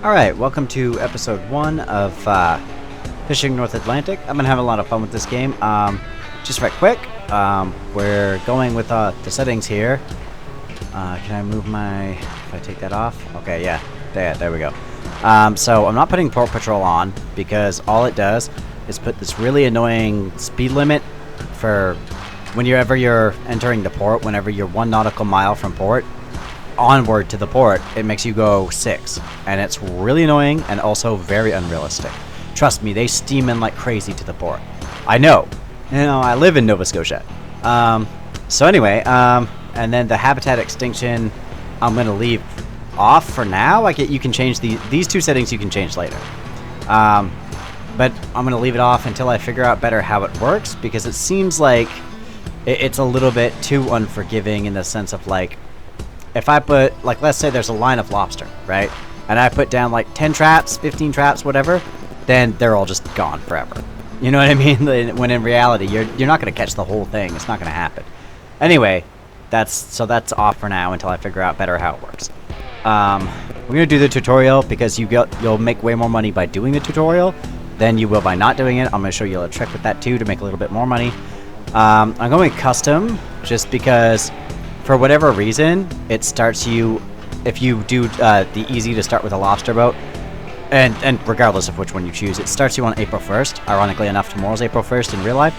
Alright, welcome to episode 1 of Fishing North Atlantic. I'm gonna have a lot of fun with this game. Just right quick, we're going with the settings here. Can I move my... if I take that off? Okay, yeah, there we go. So I'm not putting Port Patrol on, because all it does is put this really annoying speed limit for whenever you're entering the port, whenever you're 1 nautical mile from port, onward to the port, it makes you go 6, and it's really annoying and also very unrealistic. Trust me, they steam in like crazy to the port. I know, I live in Nova Scotia. So anyway, and then the habitat extinction, I'm gonna leave off for now. You can change these 2 settings. You can change later, but I'm gonna leave it off until I figure out better how it works, because it seems like it's a little bit too unforgiving in the sense of like, if I put, like, let's say there's a line of lobster, right? And I put down, like, 10 traps, 15 traps, whatever, then they're all just gone forever. You know what I mean? When in reality, you're not going to catch the whole thing. It's not going to happen. Anyway, that's off for now until I figure out better how it works. We're going to do the tutorial because you'll make way more money by doing the tutorial than you will by not doing it. I'm going to show you a trick with that, too, to make a little bit more money. I'm going custom just because... for whatever reason, it starts you, if you do the easy to start with a lobster boat, and regardless of which one you choose, it starts you on April 1st. Ironically enough, tomorrow's April 1st in real life.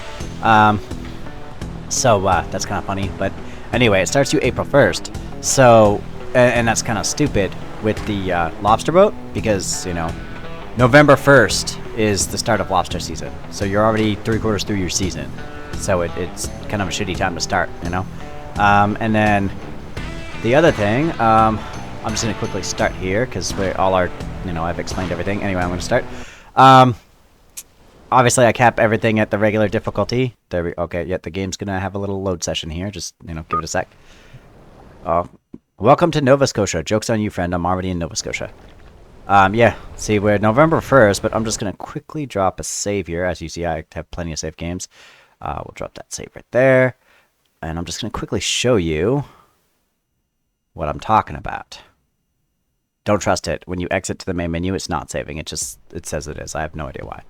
So that's kind of funny. But anyway, it starts you April 1st. So, and that's kind of stupid with the lobster boat, because, you know, November 1st is the start of lobster season. So you're already 3/4 through your season. So it's kind of a shitty time to start, you know? And then the other thing, I'm just going to quickly start here because we all are, I've explained everything. Anyway, I'm going to start. Obviously, I cap everything at the regular difficulty. Okay, yeah, the game's going to have a little load session here. Just, give it a sec. Welcome to Nova Scotia. Joke's on you, friend. I'm already in Nova Scotia. Yeah, see, we're November 1st, but I'm just going to quickly drop a save here. As you see, I have plenty of save games. We'll drop that save right there. And I'm just going to quickly show you what I'm talking about. Don't trust it. When you exit to the main menu, it's not saving. It says it is. I have no idea why.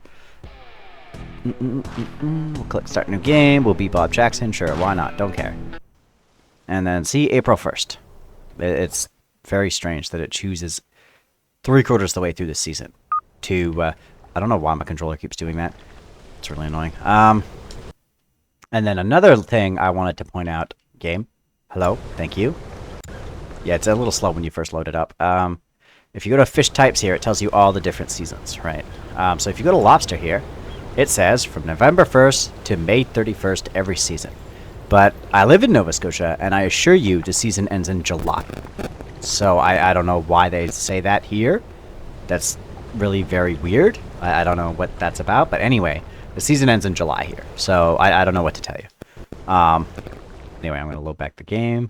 We'll click Start New Game. We'll be Bob Jackson. Sure, why not? Don't care. And then see April 1st. It's very strange that it chooses 3/4 the way through the season to... I don't know why my controller keeps doing that. It's really annoying. And then another thing I wanted to point out, game. Hello, thank you. Yeah, it's a little slow when you first load it up. If you go to fish types here, it tells you all the different seasons, right? So if you go to lobster here, it says from November 1st to May 31st every season. But I live in Nova Scotia, and I assure you the season ends in July. So I don't know why they say that here. That's really very weird. I don't know what that's about, but anyway... the season ends in July here, so I don't know what to tell you. Anyway, I'm going to load back the game.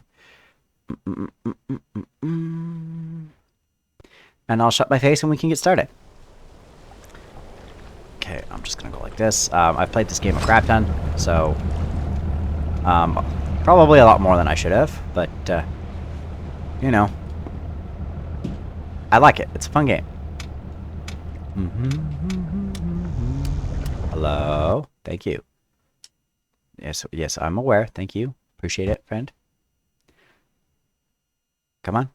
And I'll shut my face and we can get started. Okay, I'm just going to go like this. I've played this game a crap ton, so... probably a lot more than I should have, but, I like it. It's a fun game. Hello. Thank you. Yes, I'm aware. Thank you. Appreciate it, friend. Come on.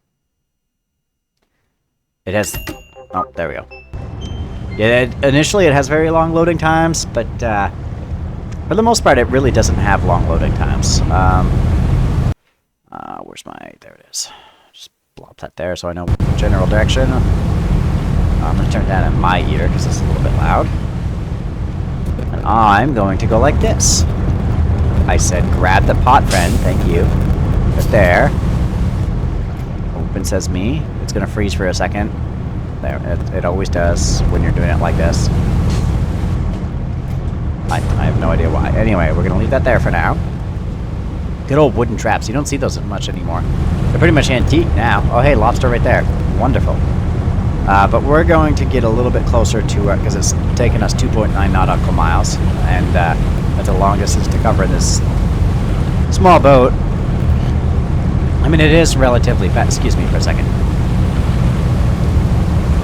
It has... oh, there we go. Yeah, initially it has very long loading times, but for the most part it really doesn't have long loading times. Where's my... there it is. Just plop that there so I know general direction. I'm going to turn down at my ear because it's a little bit loud. And I'm going to go like this. I said grab the pot, friend. Thank you. Right there. Open sesame. It's going to freeze for a second. There. It always does when you're doing it like this. I have no idea why. Anyway, we're going to leave that there for now. Good old wooden traps. You don't see those much anymore. They're pretty much antique now. Oh, hey, lobster right there. Wonderful. But we're going to get a little bit closer to it because it's taken us 2.9 nautical miles, and that's the longest is to cover in this small boat. I mean, it is relatively fast. Excuse me for a second.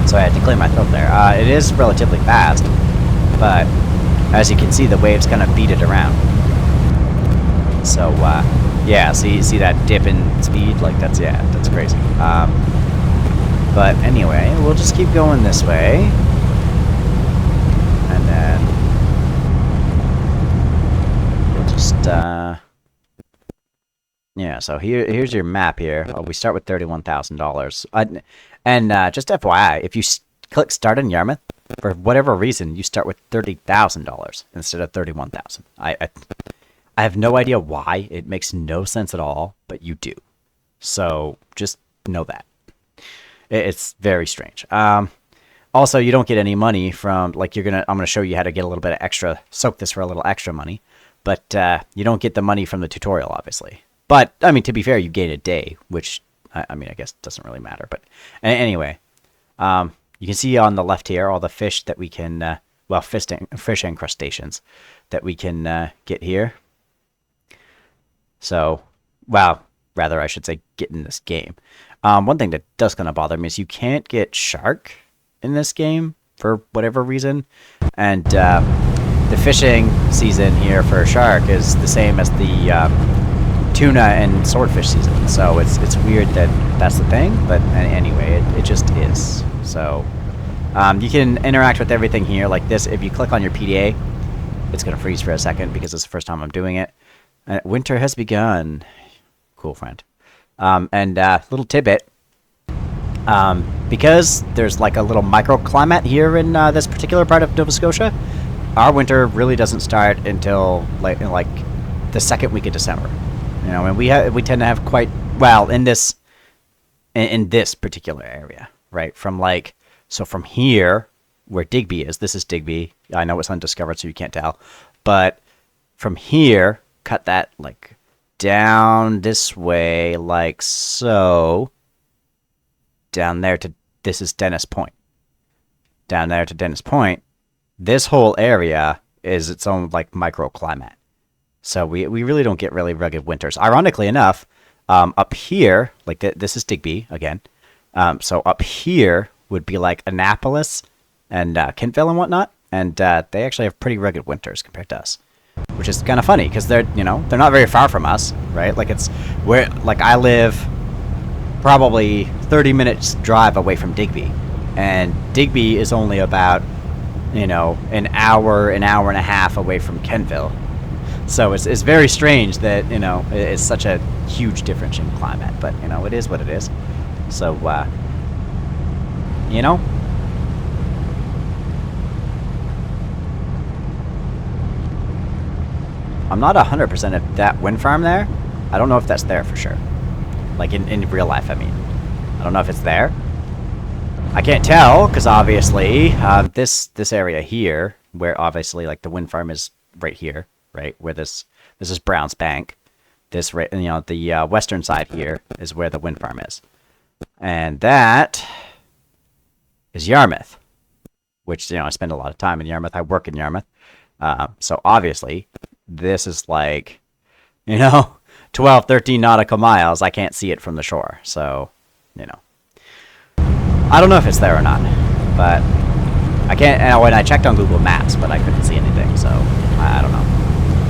So I had to clear my throat there. It is relatively fast, but as you can see, the waves kind of beat it around. So, yeah, see that dip in speed? Like, that's crazy. But anyway, we'll just keep going this way. And then we'll just, yeah, so here's your map here. Oh, we start with $31,000. And just FYI, if you click Start in Yarmouth, for whatever reason, you start with $30,000 instead of $31,000. I have no idea why. It makes no sense at all, but you do. So just know that. It's very strange. Also, you don't get any money from, like, I'm gonna show you how to get a little bit of extra, soak this for a little extra money, but you don't get the money from the tutorial, obviously. But, I mean, to be fair, you gain a day, which, I mean, I guess doesn't really matter. But anyway, you can see on the left here all the fish that we can, well, fish and crustaceans that we can get here. So, well, rather I should say get in this game. One thing that does kind of bother me is you can't get shark in this game for whatever reason. And the fishing season here for shark is the same as the tuna and swordfish season, so it's weird that that's the thing, but anyway, it just is. So you can interact with everything here like this. If you click on your PDA, it's gonna freeze for a second because it's the first time I'm doing it. Winter has begun. Cool, friend. And little tidbit, because there's like a little microclimate here in this particular part of Nova Scotia, our winter really doesn't start until like the second week of December. You know, and we tend to have quite, well, in this particular area, right? From here where Digby is, this is Digby. I know it's undiscovered, so you can't tell, but from here, cut that like down this way, like so. Down there to, this is Dennis Point. Down there to Dennis Point, this whole area is its own like microclimate. So we really don't get really rugged winters. Ironically enough, up here, like this is Digby again. So up here would be like Annapolis and Kentville and whatnot, and they actually have pretty rugged winters compared to us, which is kind of funny because they're not very far from us, right? Like it's where like I live probably 30 minutes drive away from Digby, and Digby is only about an hour and a half away from Kentville. So it's very strange that, it's such a huge difference in climate, but, it is what it is. So, I'm not 100% if that wind farm there, I don't know if that's there for sure. Like in real life, I mean. I don't know if it's there. I can't tell, because obviously, this area here, where obviously, like, the wind farm is right here, right, where this is Browns Bank. This, the western side here is where the wind farm is. And that is Yarmouth, which, I spend a lot of time in Yarmouth. I work in Yarmouth. So obviously, this is like, 12, 13 nautical miles. I can't see it from the shore. So, I don't know if it's there or not, but I can't, and I checked on Google Maps, but I couldn't see anything, so I don't know.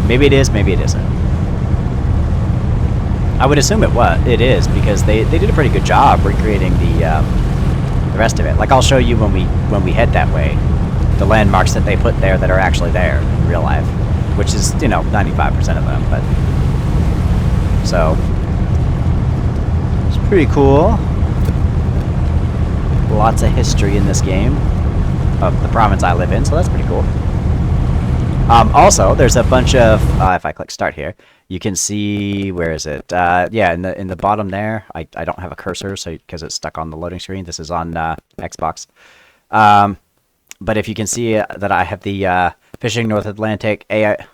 Maybe it is, maybe it isn't. I would assume it is, because they did a pretty good job recreating the rest of it. Like, I'll show you when we head that way, the landmarks that they put there that are actually there in real life, which is, 95% of them, but, so, it's pretty cool. Lots of history in this game of the province I live in, so that's pretty cool. Also, there's a bunch of, if I click start here, you can see, where is it? Yeah, in the bottom there, I don't have a cursor, so because it's stuck on the loading screen. This is on Xbox. But if you can see that I have the Fishing North Atlantic AI,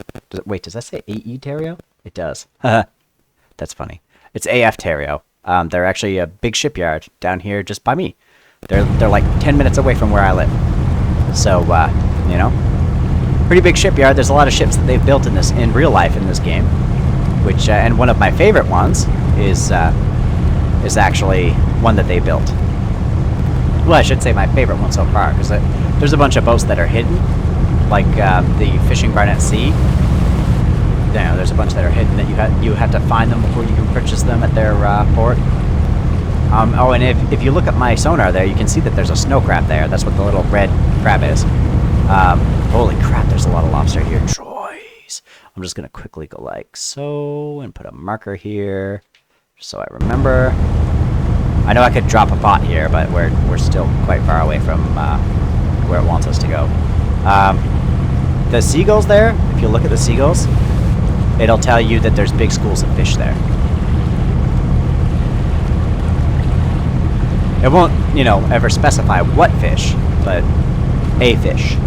wait, does that say AE Terrio? It does. That's funny. It's AF Terrio. They're actually a big shipyard down here just by me. They're like 10 minutes away from where I live. So, pretty big shipyard. There's a lot of ships that they've built in real life in this game, which and one of my favorite ones is actually one that they built. well, I should say my favorite one so far, because there's a bunch of boats that are hidden, like the Fishing Barnett Sea. You know, there's a bunch that are hidden that you have to find them before you can purchase them at their port. Oh, and if you look at my sonar there, you can see that there's a snow crab there. That's what the little red crab is. Holy crap, there's a lot of lobster here. Joys. I'm just going to quickly go like so and put a marker here so I remember. I know I could drop a bot here, but we're still quite far away from where it wants us to go. The seagulls there, if you look at the seagulls, it'll tell you that there's big schools of fish there. It won't, you know, ever specify what fish, but a fish.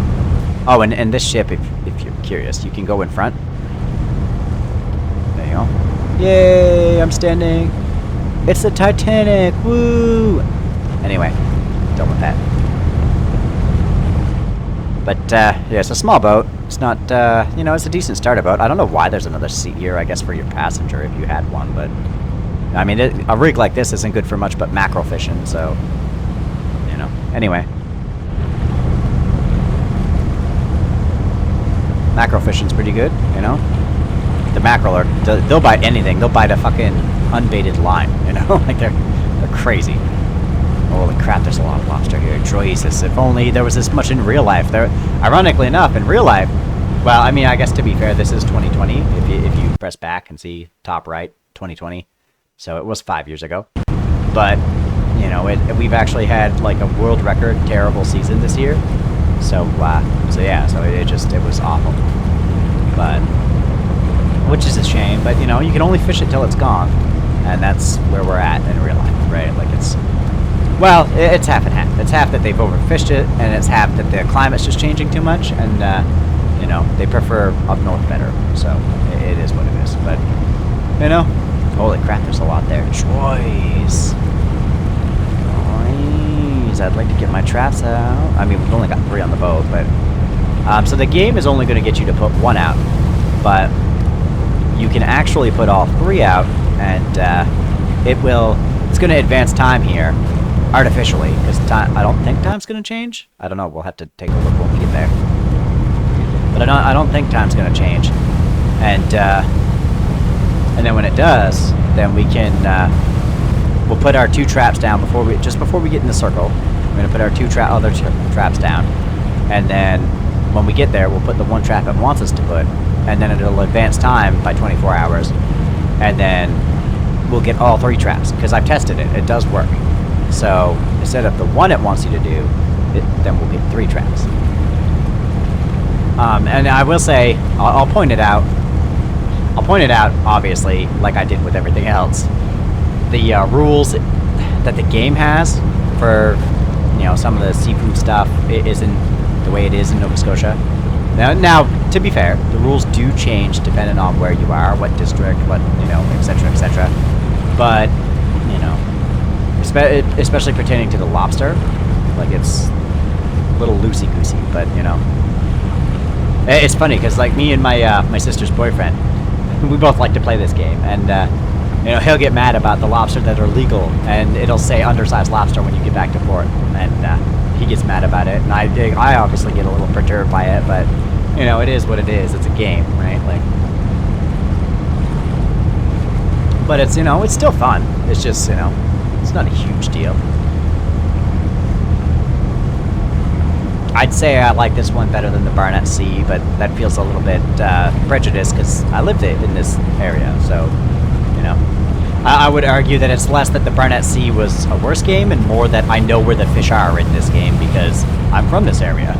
Oh, and this ship, if you're curious, you can go in front. There you go. Yay, I'm standing. It's the Titanic, woo! Anyway, done with that. But, yeah, it's a small boat. It's not, you know, it's a decent starter boat. I don't know why there's another seat here, I guess for your passenger if you had one, but... I mean, a rig like this isn't good for much but mackerel fishing, so... You know, anyway. Mackerel fishing's pretty good, you know? The mackerel are... They'll bite anything. They'll bite a fucking unbaited line, you know? Like, they're crazy. Holy crap, there's a lot of lobster here. Jesus, if only there was this much in real life. There, ironically enough, in real life... Well, I mean, I guess to be fair, this is 2020. If you press back and see top right, 2020. So it was 5 years ago. But, you know, we've actually had, like, a world record terrible season this year. So yeah, so it was awful. But, which is a shame, but, you know, you can only fish it till it's gone. And that's where we're at in real life, right? Like, it's, well, it's half and half. It's half that they've overfished it, and it's half that the climate's just changing too much, and, you know, they prefer up north better. So, it is what it is. But, you know, holy crap, there's a lot there. Choice. I'd like to get my traps out. I mean, we've only got 3 on the boat, but... so the game is only going to get you to put 1 out, but you can actually put all 3 out, and it's going to advance time here, artificially, because I don't think time's going to change. I don't know, we'll have to take a look when we get there. But I don't think time's going to change. And then when it does, then we can... we'll put our 2 traps down just before we get in the circle. We're gonna put our 2 other traps down, and then when we get there, we'll put the 1 trap it wants us to put, and then it'll advance time by 24 hours, and then we'll get all 3 traps because I've tested it. It does work. So instead of the 1 it wants you to do, then we'll get 3 traps. And I will say, I'll point it out. I'll point it out, obviously, like I did with everything else. The rules that the game has for, you know, some of the seafood stuff, it isn't the way it is in Nova Scotia. Now, to be fair, the rules do change depending on where you are, what district, what, you know, etc., etc. But, you know, especially pertaining to the lobster, like, it's a little loosey-goosey, but, you know. It's funny, because, like, me and my sister's boyfriend, we both like to play this game, and, you know, he'll get mad about the lobster that are legal, and it'll say undersized lobster when you get back to port, and he gets mad about it, and I obviously get a little perturbed by it, but, you know, it is what it is. It's a game, right? Like, but it's, you know, it's still fun. It's just, you know, it's not a huge deal. I'd say I like this one better than the Barnett Sea, but that feels a little bit prejudiced because I lived in this area, so... You know, I would argue that it's less that the Barnett Sea was a worse game and more that I know where the fish are in this game because I'm from this area.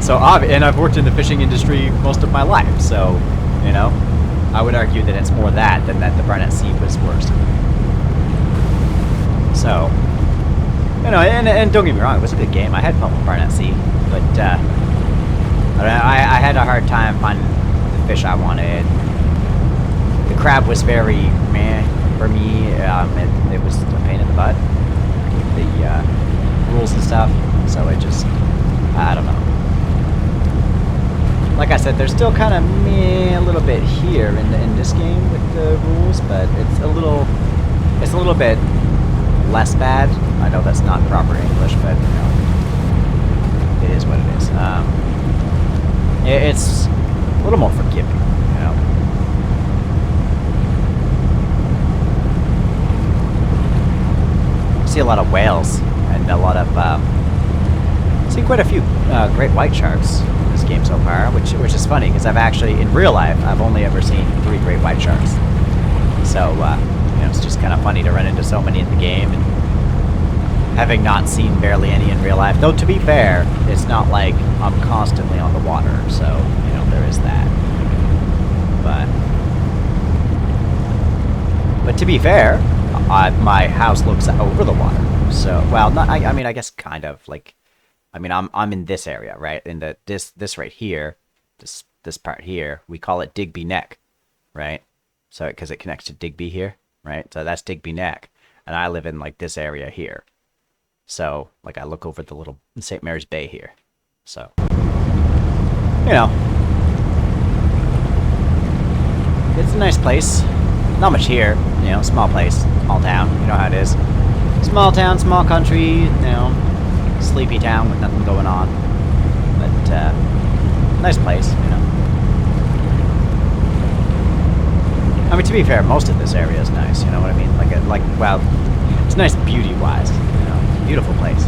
So, and I've worked in the fishing industry most of my life, so, you know, I would argue that it's more that than that the Barnett Sea was worse. So, you know, and don't get me wrong, it was a good game. I had fun with Barnett Sea, but I had a hard time finding the fish I wanted. The crab was very meh for me. It was a pain in the butt. The rules and stuff. So it just, I don't know. Like I said, there's still kind of meh a little bit here in this game with the rules, but it's a little bit less bad. I know that's not proper English, but you know, it is what it is. It's a little more forgiving, you know. I see a lot of whales and a lot of seen quite a few great white sharks in this game so far, which is funny because I've actually in real life I've only ever seen 3 great white sharks. So you know, it's just kind of funny to run into so many in the game, and having not seen barely any in real life. Though to be fair, it's not like I'm constantly on the water, so you know there is that. But to be fair, my house looks over the water. So well, not I mean I guess kind of like. I mean, I'm in this area, right? In this right here, this part here, we call it Digby Neck, right? So because it connects to Digby here, right? So that's Digby Neck, and I live in like this area here. So like I look over the little St. Mary's Bay here. So you know, it's a nice place. Not much here, you know, small place, small town. You know how it is. Small town, small country, you know. Sleepy town with nothing going on, but nice place, you know. I mean, to be fair, most of this area is nice. You know what I mean? Well, it's nice beauty-wise. You know, it's a beautiful place,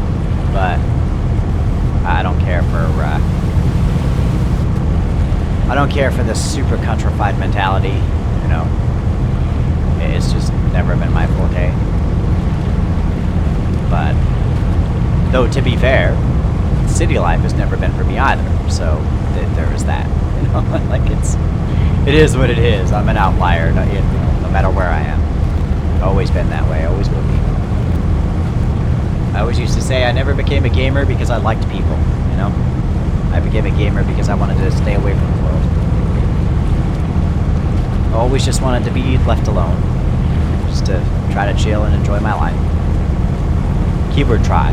but I don't care for the super countrified mentality. You know, it's just never been my forte. But though, to be fair, city life has never been for me either, so there is that, you know, like it is what it is. I'm an outlier, no matter where I am. Always been that way, always will be. I always used to say I never became a gamer because I liked people, you know? I became a gamer because I wanted to stay away from the world. I always just wanted to be left alone, just to try to chill and enjoy my life. Keyword try.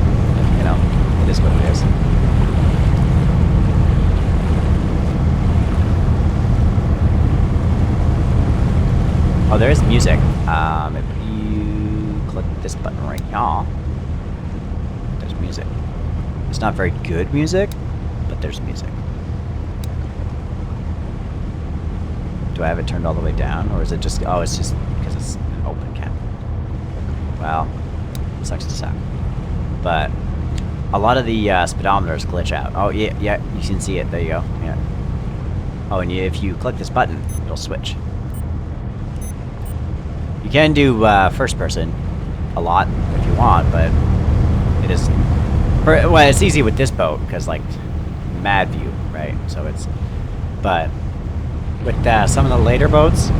You know, it is what it is. Oh, there is music. If you click this button right here, there's music. It's not very good music, but there's music. Do I have it turned all the way down, or is it just? Oh, it's just because it's an open cap. Well, sucks to suck, but. A lot of the speedometers glitch out. Oh, yeah, you can see it. There you go. Yeah. Oh, and if you click this button, it'll switch. You can do first person a lot if you want, but it is... well, it's easy with this boat, because, like, mad view, right? So it's... But with some of the later boats,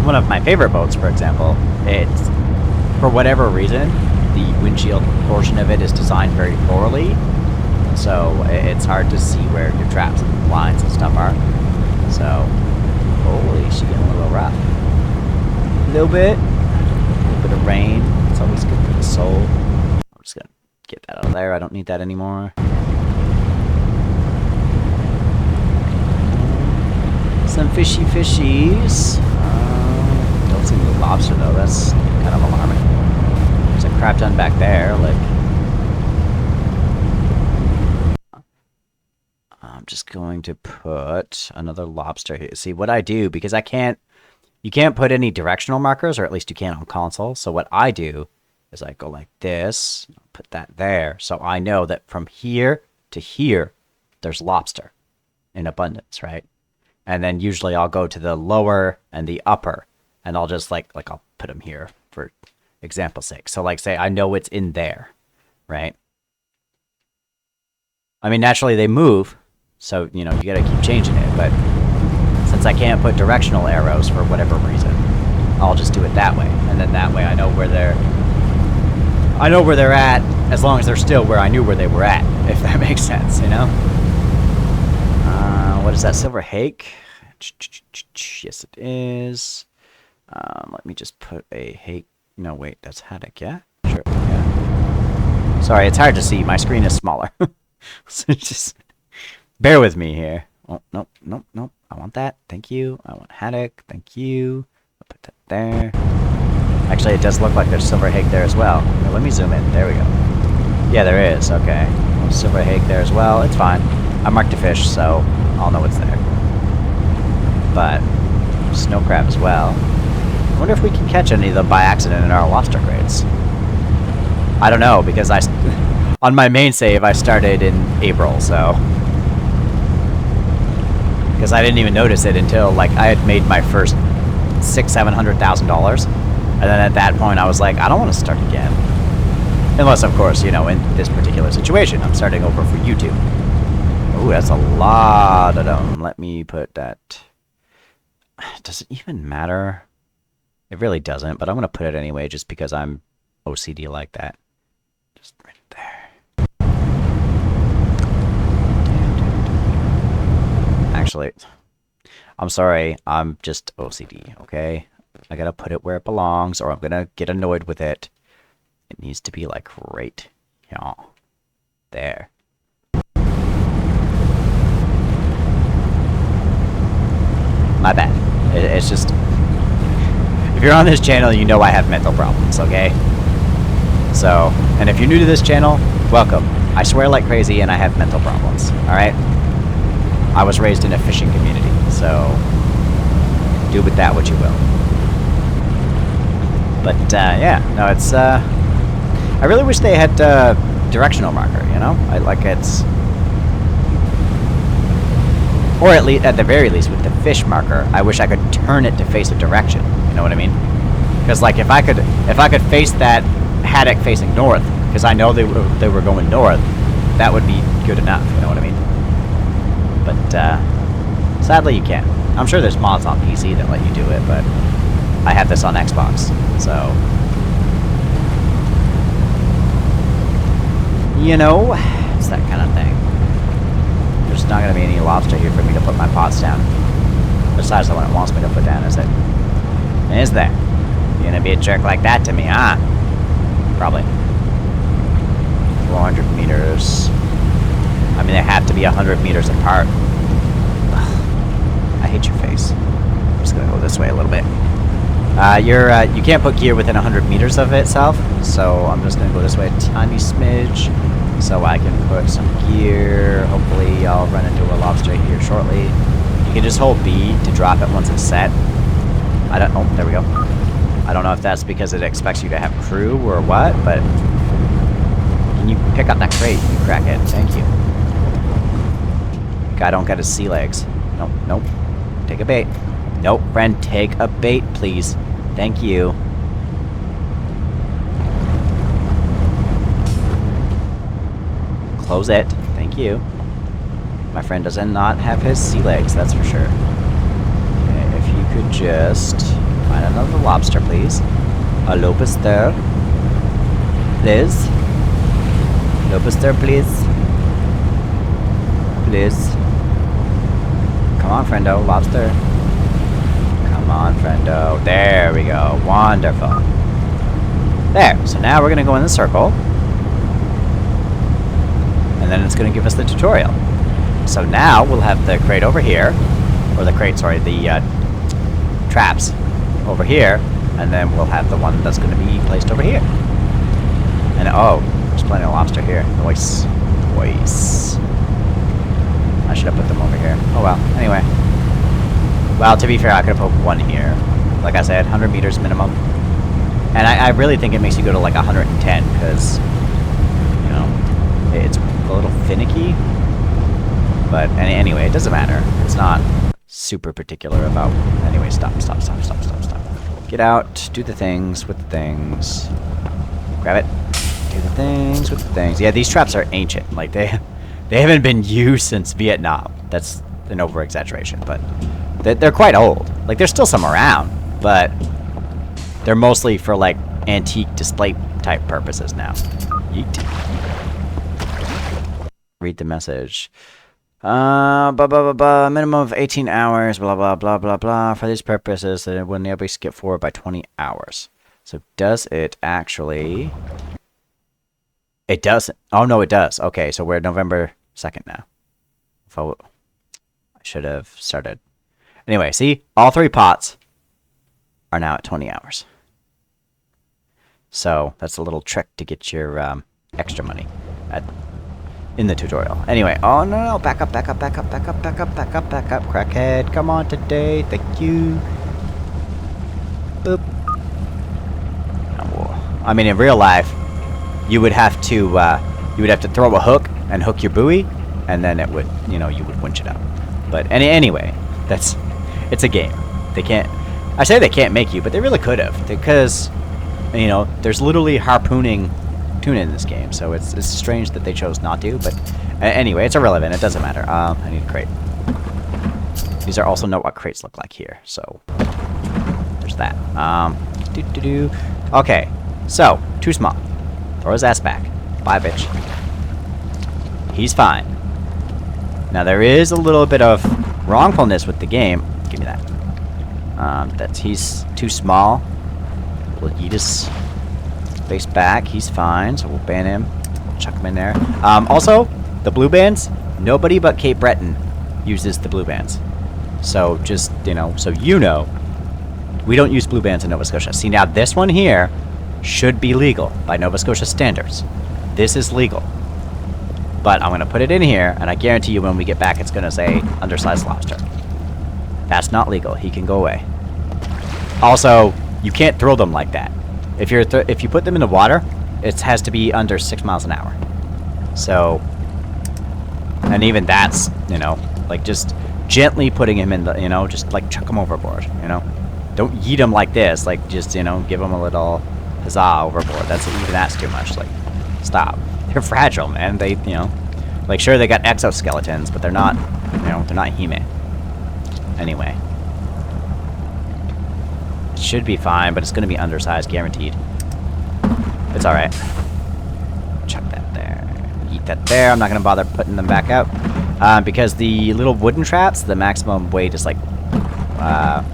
one of my favorite boats, for example, it's... For whatever reason, the windshield portion of it is designed very poorly, so it's hard to see where your traps and lines and stuff are. So, holy, she's getting a little rough. A little bit of rain. It's always good for the soul. I'm just gonna get that out of there. I don't need that anymore. Some fishies. Don't see the lobster though. That's kind of alarming. There's a crap ton back there, like... I'm just going to put another lobster here. See, what I do, because I can't... You can't put any directional markers, or at least you can't on console. So what I do is I go like this, put that there, so I know that from here to here, there's lobster in abundance, right? And then usually I'll go to the lower and the upper, and I'll just like I'll put them here for... example's sake. So like say I know it's in there, right? I mean naturally they move, so you know you gotta keep changing it, but since I can't put directional arrows for whatever reason, I'll just do it that way, and then that way I know where they're at, as long as they're still where I knew where they were at, if that makes sense, you know? What is that, silver hake? Yes it is. Let me just put a hake. No, wait, that's haddock, yeah? Sure, yeah. Sorry, it's hard to see. My screen is smaller. So just bear with me here. Oh, nope. I want that. Thank you. I want haddock. Thank you. I'll put that there. Actually, it does look like there's silver hake there as well. Here, let me zoom in. There we go. Yeah, there is. Okay. Silver hake there as well. It's fine. I marked a fish, so I'll know it's there. But snow crab as well. I wonder if we can catch any of them by accident in our lobster crates. I don't know, because on my main save I started in April, so because I didn't even notice it until like I had made my first $600,000-$700,000, and then at that point I was like, I don't want to start again, unless of course, you know, in this particular situation I'm starting over for YouTube. Ooh, that's a lot of them. Let me put that. Does it even matter? It really doesn't, but I'm gonna put it anyway just because I'm OCD like that. Just right there. Actually, I'm sorry, I'm just OCD, okay? I gotta put it where it belongs or I'm gonna get annoyed with it. It needs to be like right here. There. My bad. It's just... If you're on this channel, you know I have mental problems, okay? So, and if you're new to this channel, welcome. I swear like crazy and I have mental problems, alright? I was raised in a fishing community, so do with that what you will. But, yeah, no, it's, I really wish they had, directional marker, you know? I like it's... Or at least, at the very least, with the fish marker, I wish I could turn it to face a direction. You know what I mean? Because like if I could face that haddock facing north, because I know they were going north, that would be good enough. You know what I mean? But sadly, you can't. I'm sure there's mods on PC that let you do it, but I have this on Xbox, so you know, it's that kind of thing. There's not going to be any lobster here for me to put my pots down. Besides the one it wants me to put down, is it? Is there? You gonna be a jerk like that to me, huh? Probably. 400 meters. I mean, they have to be 100 meters apart. Ugh. I hate your face. I'm just gonna go this way a little bit. You can't put gear within 100 meters of itself, so I'm just gonna go this way a tiny smidge. So I can put some gear. Hopefully I'll run into a lobster here shortly. You can just hold B to drop it once it's set. I don't... Oh, there we go. I don't know if that's because it expects you to have crew or what, but... Can you pick up that crate? You crack it. Thank you. Guy don't get his sea legs. Nope, nope. Take a bait. Nope, friend, take a bait, please. Thank you. Close it. Thank you. My friend does not have his sea legs, that's for sure. Okay, if you could just find another lobster, please. A lobster. Please. Lobster, please. Please. Come on, friendo. Lobster. Come on, friendo. There we go. Wonderful. There. So now we're going to go in the circle. And then it's going to give us the tutorial. So now we'll have the crate over here, or the crate, sorry, the traps over here, and then we'll have the one that's going to be placed over here. And oh, there's plenty of lobster here. Nice. Nice. I should have put them over here. Oh well, anyway. Well, to be fair, I could have put one here. Like I said, 100 meters minimum. And I really think it makes you go to like 110, because, you know, it's a little finicky. But anyway, it doesn't matter. It's not super particular about... Anyway, stop. Get out, do the things with the things. Grab it. Do the things with the things. Yeah, these traps are ancient. Like, they haven't been used since Vietnam. That's an over-exaggeration, but they're quite old. Like, there's still some around, but they're mostly for, like, antique display-type purposes now. Yeet. Read the message. Minimum of 18 hours, blah, blah, blah, blah, blah. For these purposes, it will enable you to skip forward by 20 hours. So does it actually... It doesn't. Oh, no, it does. Okay, so we're November 2nd now. I should have started. Anyway, see? All three pots are now at 20 hours. So that's a little trick to get your extra money in the tutorial. Anyway, oh no, back up, back up, back up, back up, back up, back up, back up. Crackhead, come on today, thank you. Boop. Oh, I mean, in real life, you would have to throw a hook and hook your buoy, and then it would, you would winch it up. But anyway, it's a game. They can't. I say they can't make you, but they really could have, because, there's literally harpooning tuna in this game, so it's strange that they chose not to. But anyway, it's irrelevant. It doesn't matter. I need a crate. These are also not what crates look like here, so there's that. Okay, so too small. Throw his ass back. Bye, bitch. He's fine. Now there is a little bit of wrongfulness with the game. Give me that. He's too small. We'll yeet his face back. He's fine, so we'll ban him. Chuck him in there. Also, the blue bands. Nobody but Cape Breton uses the blue bands. So just we don't use blue bands in Nova Scotia. See, now this one here should be legal by Nova Scotia standards. This is legal. But I'm going to put it in here, and I guarantee you when we get back it's going to say undersized lobster. That's not legal. He can go away. Also, you can't throw them like that. If you put them in the water, it has to be under 6 miles an hour. So, and even that's, like just gently putting him in the, just like chuck him overboard, Don't yeet him like this, like just, give him a little huzzah overboard. Even that's too much. Like, stop. They're fragile, man. They, like sure they got exoskeletons, but they're not, they're not He-Man. Anyway. It should be fine, but it's going to be undersized, guaranteed. It's alright. Chuck that there. Eat that there. I'm not going to bother putting them back out. Because the little wooden traps, the maximum weight is like... oh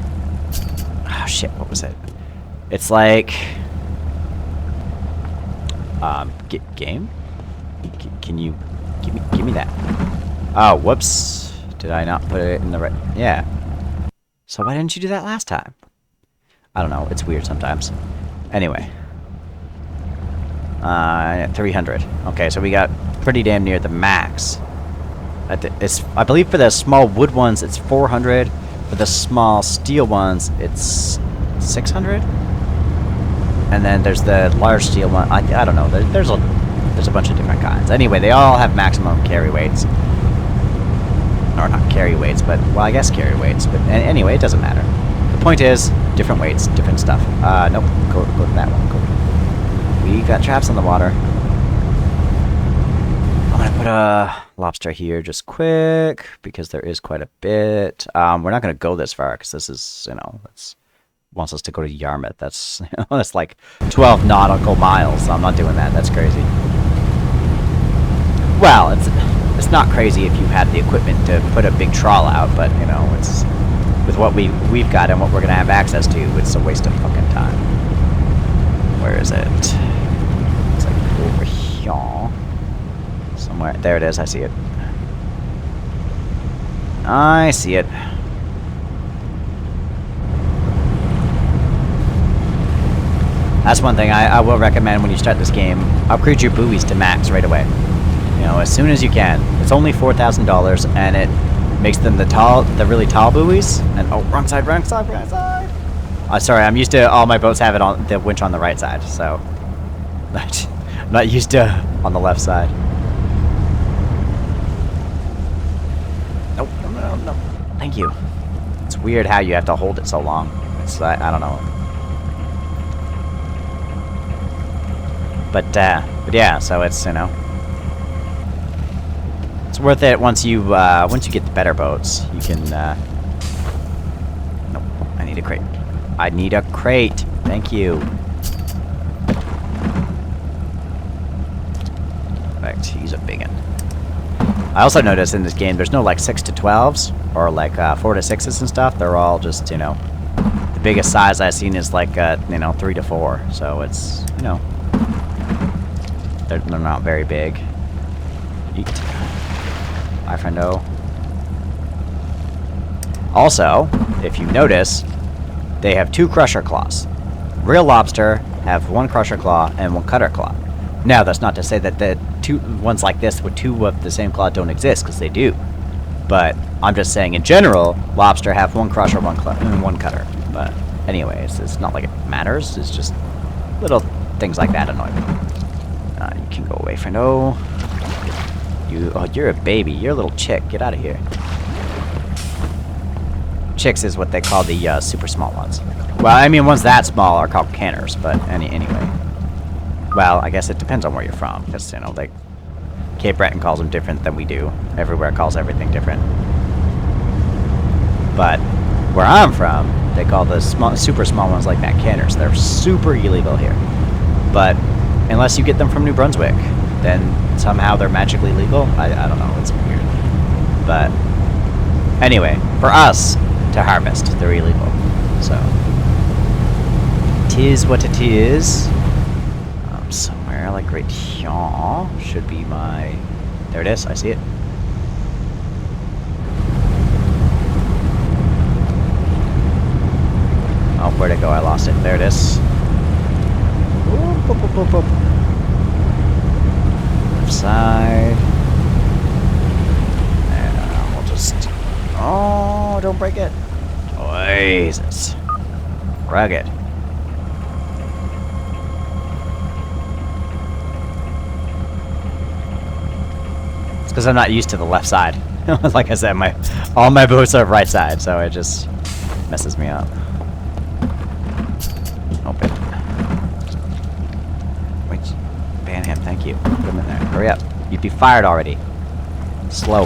shit, what was it? It's like... game? Can you... Give me that. Oh, whoops. Did I not put it in the right... Yeah. So why didn't you do that last time? I don't know. It's weird sometimes. Anyway. 300. Okay, so we got pretty damn near the max. I believe for the small wood ones, it's 400. For the small steel ones, it's 600. And then there's the large steel one. I don't know. There's a bunch of different kinds. Anyway, they all have maximum carry weights. Or not carry weights, but, well, I guess carry weights. But anyway, it doesn't matter. The point is, different weights, different stuff. Nope, go to that one. We got traps in the water. I'm gonna put a lobster here just quick, because there is quite a bit. We're not gonna go this far, because this is, it's wants us to go to Yarmouth. That's, that's like 12 nautical miles, so I'm not doing that. That's crazy. Well, it's not crazy if you had the equipment to put a big trawl out, but, it's... With what we've got and what we're gonna have access to, it's a waste of fucking time. Where is it? It's like over here. Somewhere. There it is, I see it. I see it. That's one thing I will recommend when you start this game. Upgrade your buoys to max right away. As soon as you can. It's only $4,000, and it makes them the really tall buoys. And oh, wrong side. Sorry, I'm used to all my boats have it on the winch on the right side, so I'm not used to on the left side. Nope, no. Thank you. It's weird how you have to hold it so long. I don't know. But yeah, so it's it's worth it once you get the better boats. You can nope, I need a crate. I need a crate. Thank you. In fact, he's a big one. I also noticed in this game there's no like 6 to 12s or like 4 to 6s and stuff. They're all just, the biggest size I've seen is like 3 to 4. So it's, they're not very big. Eat. Bye, friendo. Also, if you notice, they have 2 crusher claws. Real lobster have one crusher claw and one cutter claw. Now, that's not to say that the two ones like this with two of the same claw don't exist, because they do. But I'm just saying, in general, lobster have one crusher, one claw, and one cutter. But anyways, it's not like it matters. It's just little things like that annoy me. You can go away for no. You're a baby. You're a little chick. Get out of here. Chicks is what they call the super small ones. Well, I mean, ones that small are called canners, but anyway. Well, I guess it depends on where you're from, because, you know, like, Cape Breton calls them different than we do. Everywhere calls everything different. But where I'm from, they call the super small ones like that canners. They're super illegal here. But unless you get them from New Brunswick, then somehow they're magically legal. I don't know. It's weird. But anyway, for us to harvest, they're illegal. So, tis what it is. Somewhere like right here should be my... There it is. I see it. Oh, where'd it go? I lost it. There it is. Boop, boop, boop, boop, boop. Left side. And we'll just... Oh, don't break it. Jesus. Rugged. It's because I'm not used to the left side. Like I said, all my boats are right side, so it just messes me up. Open. Wait, Banham, thank you. Put him in there. Hurry up. You'd be fired already. Slow.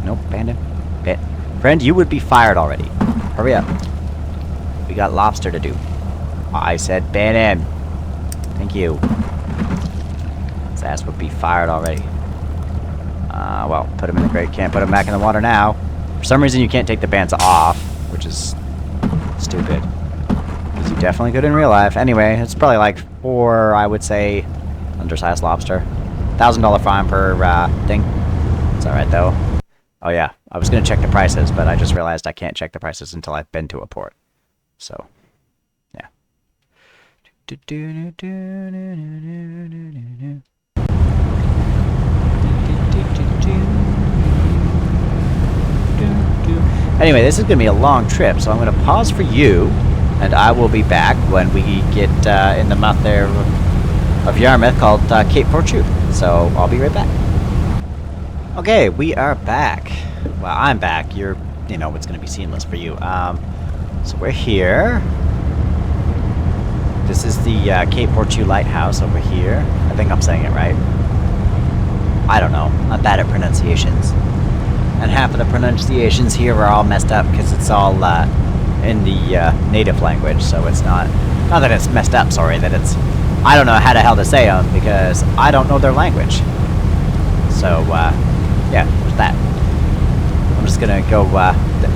Nope, Banham. Friend, you would be fired already. Hurry up. We got lobster to do. I said Banham. Thank you. His ass would be fired already. Well, put him in the crate. Can't put him back in the water now. For some reason, you can't take the bands off, which is stupid. Because you definitely could in real life. Anyway, it's probably like 4, I would say, undersized lobster. $1,000 fine per thing. It's alright, though. Oh, yeah. I was going to check the prices, but I just realized I can't check the prices until I've been to a port. So, yeah. Anyway, this is going to be a long trip, so I'm going to pause for you, and I will be back when we get in the mouth there of Yarmouth called Cape Fortune. So, I'll be right back. Okay, we are back. Well, I'm back. You know, it's going to be seamless for you. So we're here. This is the Cape Fortune Lighthouse over here. I think I'm saying it right. I don't know. I'm bad at pronunciations. And half of the pronunciations here are all messed up because it's all in the native language. So it's not that it's messed up, sorry, that it's... I don't know how the hell to say them because I don't know their language. So, yeah, there's that. I'm just gonna go,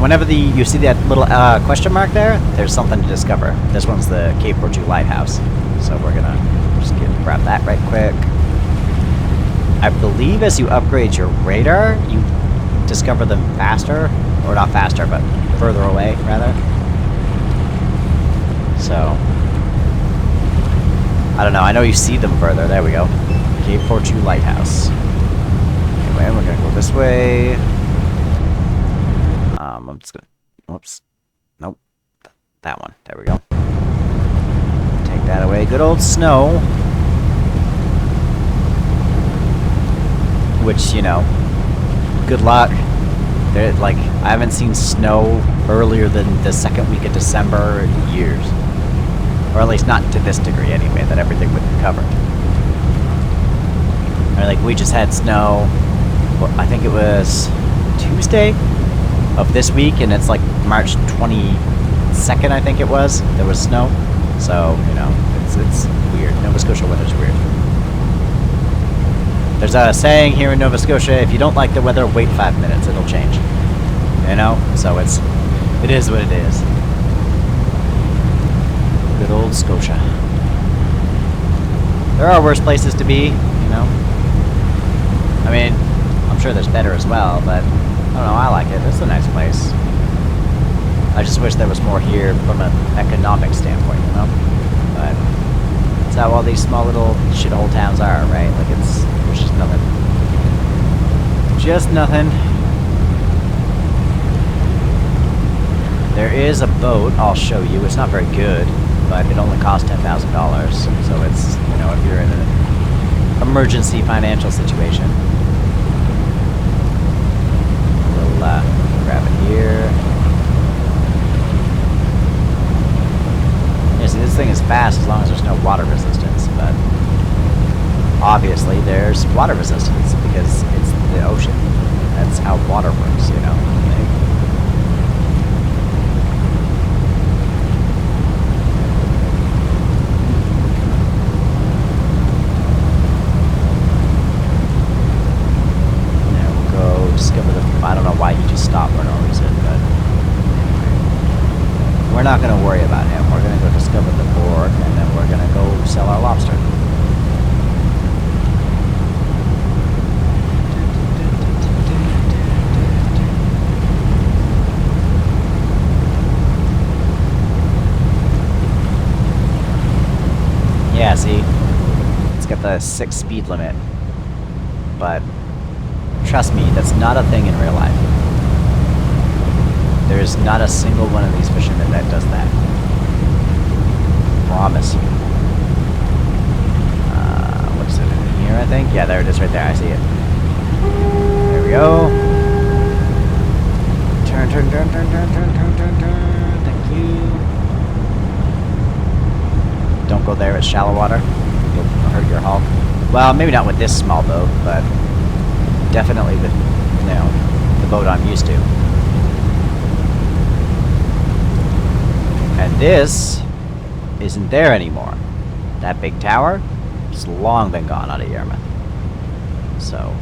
whenever you see that little question mark there, there's something to discover. This one's the Cape Fortune Lighthouse. So we're gonna just grab that right quick. I believe as you upgrade your radar, you discover them faster. Or not faster, but further away, rather. So, I don't know, I know you see them further. There we go. Cape Fortune Lighthouse. Anyway, we're gonna go this way. I'm just gonna... Whoops. Nope. That one. There we go. Take that away. Good old snow. Which, you know, good luck. Like, I haven't seen snow earlier than the second week of December in years. Or at least not to this degree, anyway, that everything would be covered. Or, like, we just had snow, well, I think it was Tuesday of this week, and it's like March 22nd, I think it was. There was snow. So, you know, it's weird. Nova Scotia weather's weird. There's a saying here in Nova Scotia, if you don't like the weather, wait 5 minutes, it'll change. You know? So it is what it is. Good old Scotia. There are worse places to be, you know? I mean, I'm sure there's better as well, but I don't know, I like it. It's a nice place. I just wish there was more here from an economic standpoint, you know? But that's how all these small little shithole towns are, right? Like there's just nothing. Just nothing. There is a boat, I'll show you. It's not very good, but it only costs $10,000. So it's, you know, if you're in an emergency financial situation. We'll grab it here. Yeah, see, this thing is fast as long as there's no water resistance, but obviously there's water resistance because it's the ocean. That's how water works, you know? Discover the... I don't know why he just stopped for no reason, but... We're not going to worry about him. We're going to go discover the board, and then we're going to go sell our lobster. Yeah, see? It's got the 6 speed limit. But... trust me, that's not a thing in real life. There's not a single one of these fishermen that does that. Promise you. What is it in here, I think? Yeah, there it is right there. I see it. There we go. Turn, turn, turn, turn, turn, turn, turn, turn, turn. Thank you. Don't go there, it's shallow water. You'll hurt your hull. Well, maybe not with this small boat, but... definitely the, you know, the boat I'm used to. And this isn't there anymore. That big tower has long been gone out of Yarmouth. So,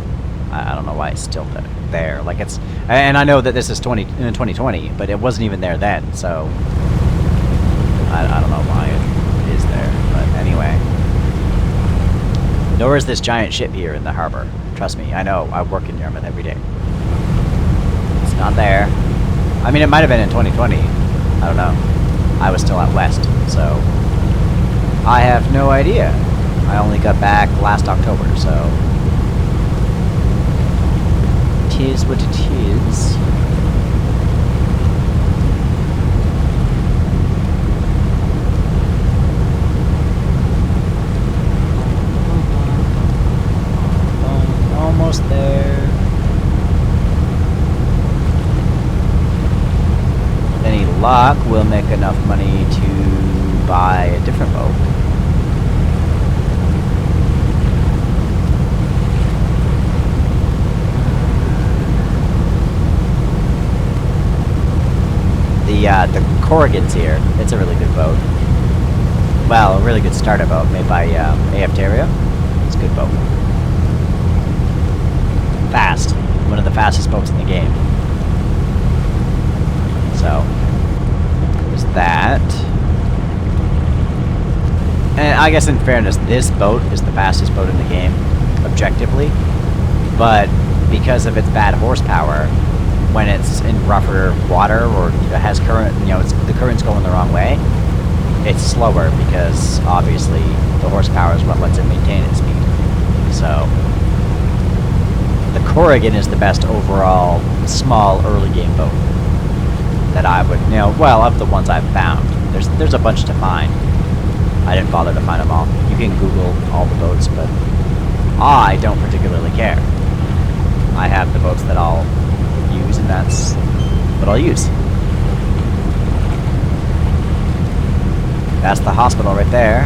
I don't know why it's still there. Like it's, and I know that this is 2020, but it wasn't even there then, so I don't know why it is there. But anyway. Nor is this giant ship here in the harbor. Trust me, I know. I work in Yarmouth every day. It's not there. I mean, it might have been in 2020. I don't know. I was still out west, so... I have no idea. I only got back last October, so... Tis what it is. Almost there. With any luck, we'll make enough money to buy a different boat. The Corrigan's here. It's a really good boat. Well, a really good starter boat made by AF Terrio. It's a good boat. Fast. One of the fastest boats in the game. So, there's that. And I guess in fairness, this boat is the fastest boat in the game, objectively. But because of its bad horsepower, when it's in rougher water or it has current, you know, the current's going the wrong way, it's slower because obviously the horsepower is what lets it maintain its speed. So, the Corrigan is the best overall small early game boat that I would, you know, well, of the ones I've found. There's a bunch to find. I didn't bother to find them all. You can Google all the boats, but I don't particularly care. I have the boats that I'll use, and that's what I'll use. That's the hospital right there.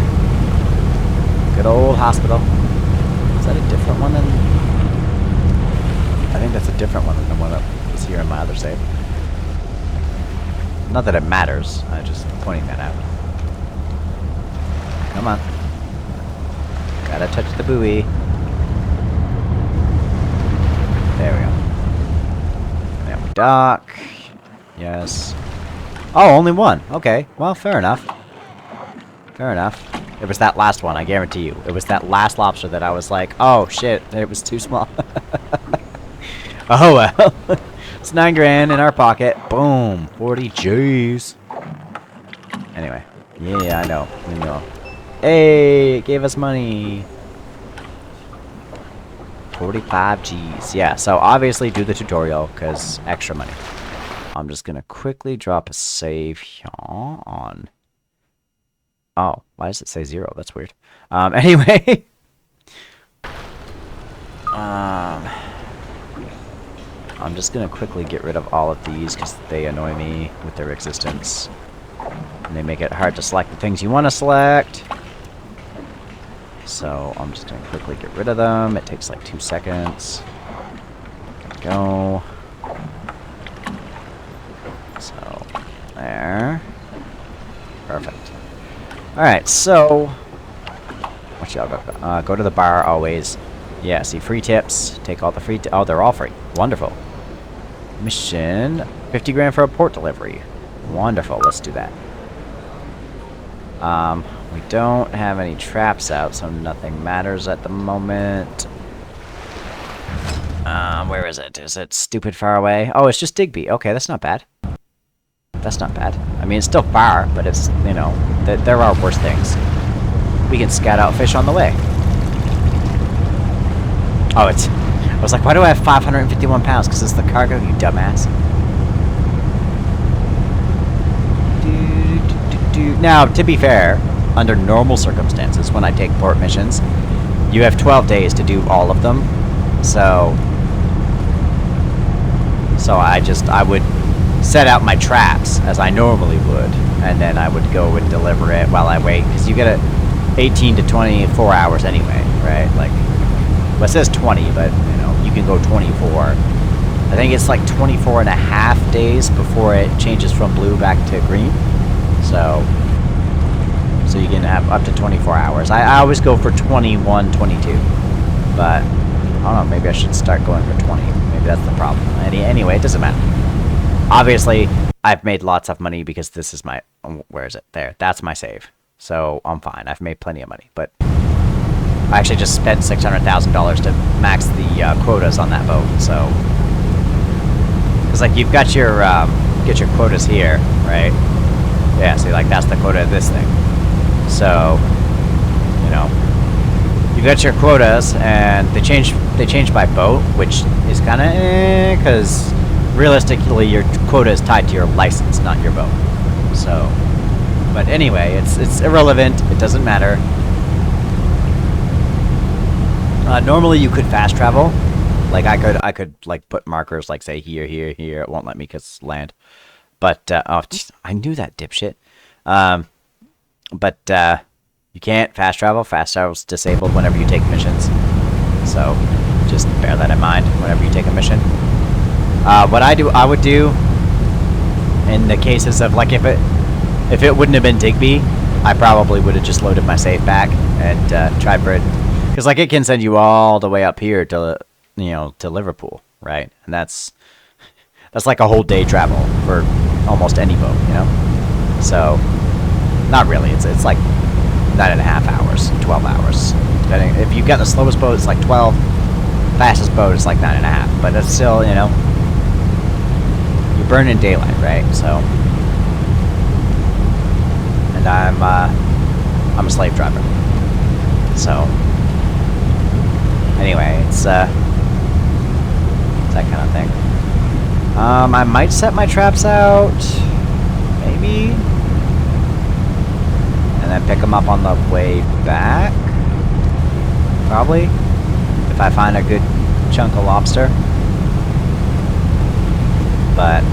Good old hospital. Is that a different one than... I think that's a different one than the one that was here in my other save. Not that it matters, I'm just pointing that out. Come on. Gotta touch the buoy. There we go. There we dock. Yes. Oh, only one. Okay. Well, fair enough. Fair enough. It was that last one, I guarantee you. It was that last lobster that I was like, oh shit, it was too small. Oh well. It's 9 grand in our pocket. Boom. 40 G's. Anyway. Yeah, I know. We know. Hey, it gave us money. 45 G's. Yeah, so obviously do the tutorial, because extra money. I'm just going to quickly drop a save here on... Oh, why does it say 0? That's weird. Anyway. I'm just going to quickly get rid of all of these because they annoy me with their existence. And they make it hard to select the things you want to select. So I'm just going to quickly get rid of them. It takes like 2 seconds. Go. So, there. Perfect. Alright, so... What y'all go? Go to the bar always. Yeah, see, free tips. Take all the free... Oh, they're all free. Wonderful. Mission. 50 grand for a port delivery. Wonderful. Let's do that. We don't have any traps out, so nothing matters at the moment. Where is it? Is it stupid far away? Oh, it's just Digby. Okay, that's not bad. That's not bad. I mean, it's still far, but it's, you know, there are worse things. We can scout out fish on the way. Oh, it's... I was like, why do I have 551 pounds? Because it's the cargo, you dumbass. Now, to be fair, under normal circumstances, when I take port missions, you have 12 days to do all of them. So I would set out my traps as I normally would, and then I would go and deliver it while I wait, because you get it 18 to 24 hours anyway, right? Like, well, it says 20, but, you know, you can go 24. I think it's like 24 and a half days before it changes from blue back to green. So you can have up to 24 hours. I always go for 21, 22. But, I don't know, maybe I should start going for 20. Maybe that's the problem. Anyway, it doesn't matter. Obviously, I've made lots of money because this is my... Where is it? There. That's my save. So, I'm fine. I've made plenty of money. But I actually just spent $600,000 to max the quotas on that boat. So, because, like, you've got your quotas here, right? Yeah, see, like, that's the quota of this thing. So, you know, you got your quotas, and they change by boat, which is kind of because realistically, your quota is tied to your license, not your boat. So, but anyway, it's irrelevant. It doesn't matter. Normally, you could fast travel. Like I could like put markers, like say here, here, here. It won't let me because land. But oh, geez, I knew that, dipshit. But you can't fast travel. Fast travel's disabled whenever you take missions. So just bear that in mind whenever you take a mission. What I would do in the cases of like if it wouldn't have been Digby, I probably would have just loaded my save back and tried for it, because like it can send you all the way up here to, you know, to Liverpool, right? And that's like a whole day travel for almost any boat, you know. So not really. It's like 9.5 hours, 12 hours, depending. If you've got the slowest boat, it's like 12. Fastest boat is like 9.5. But it's still, you know, you're burning daylight, right? So, and I'm a slave driver. So, anyway, it's that kind of thing. I might set my traps out, maybe, and then pick them up on the way back, probably, if I find a good chunk of lobster. But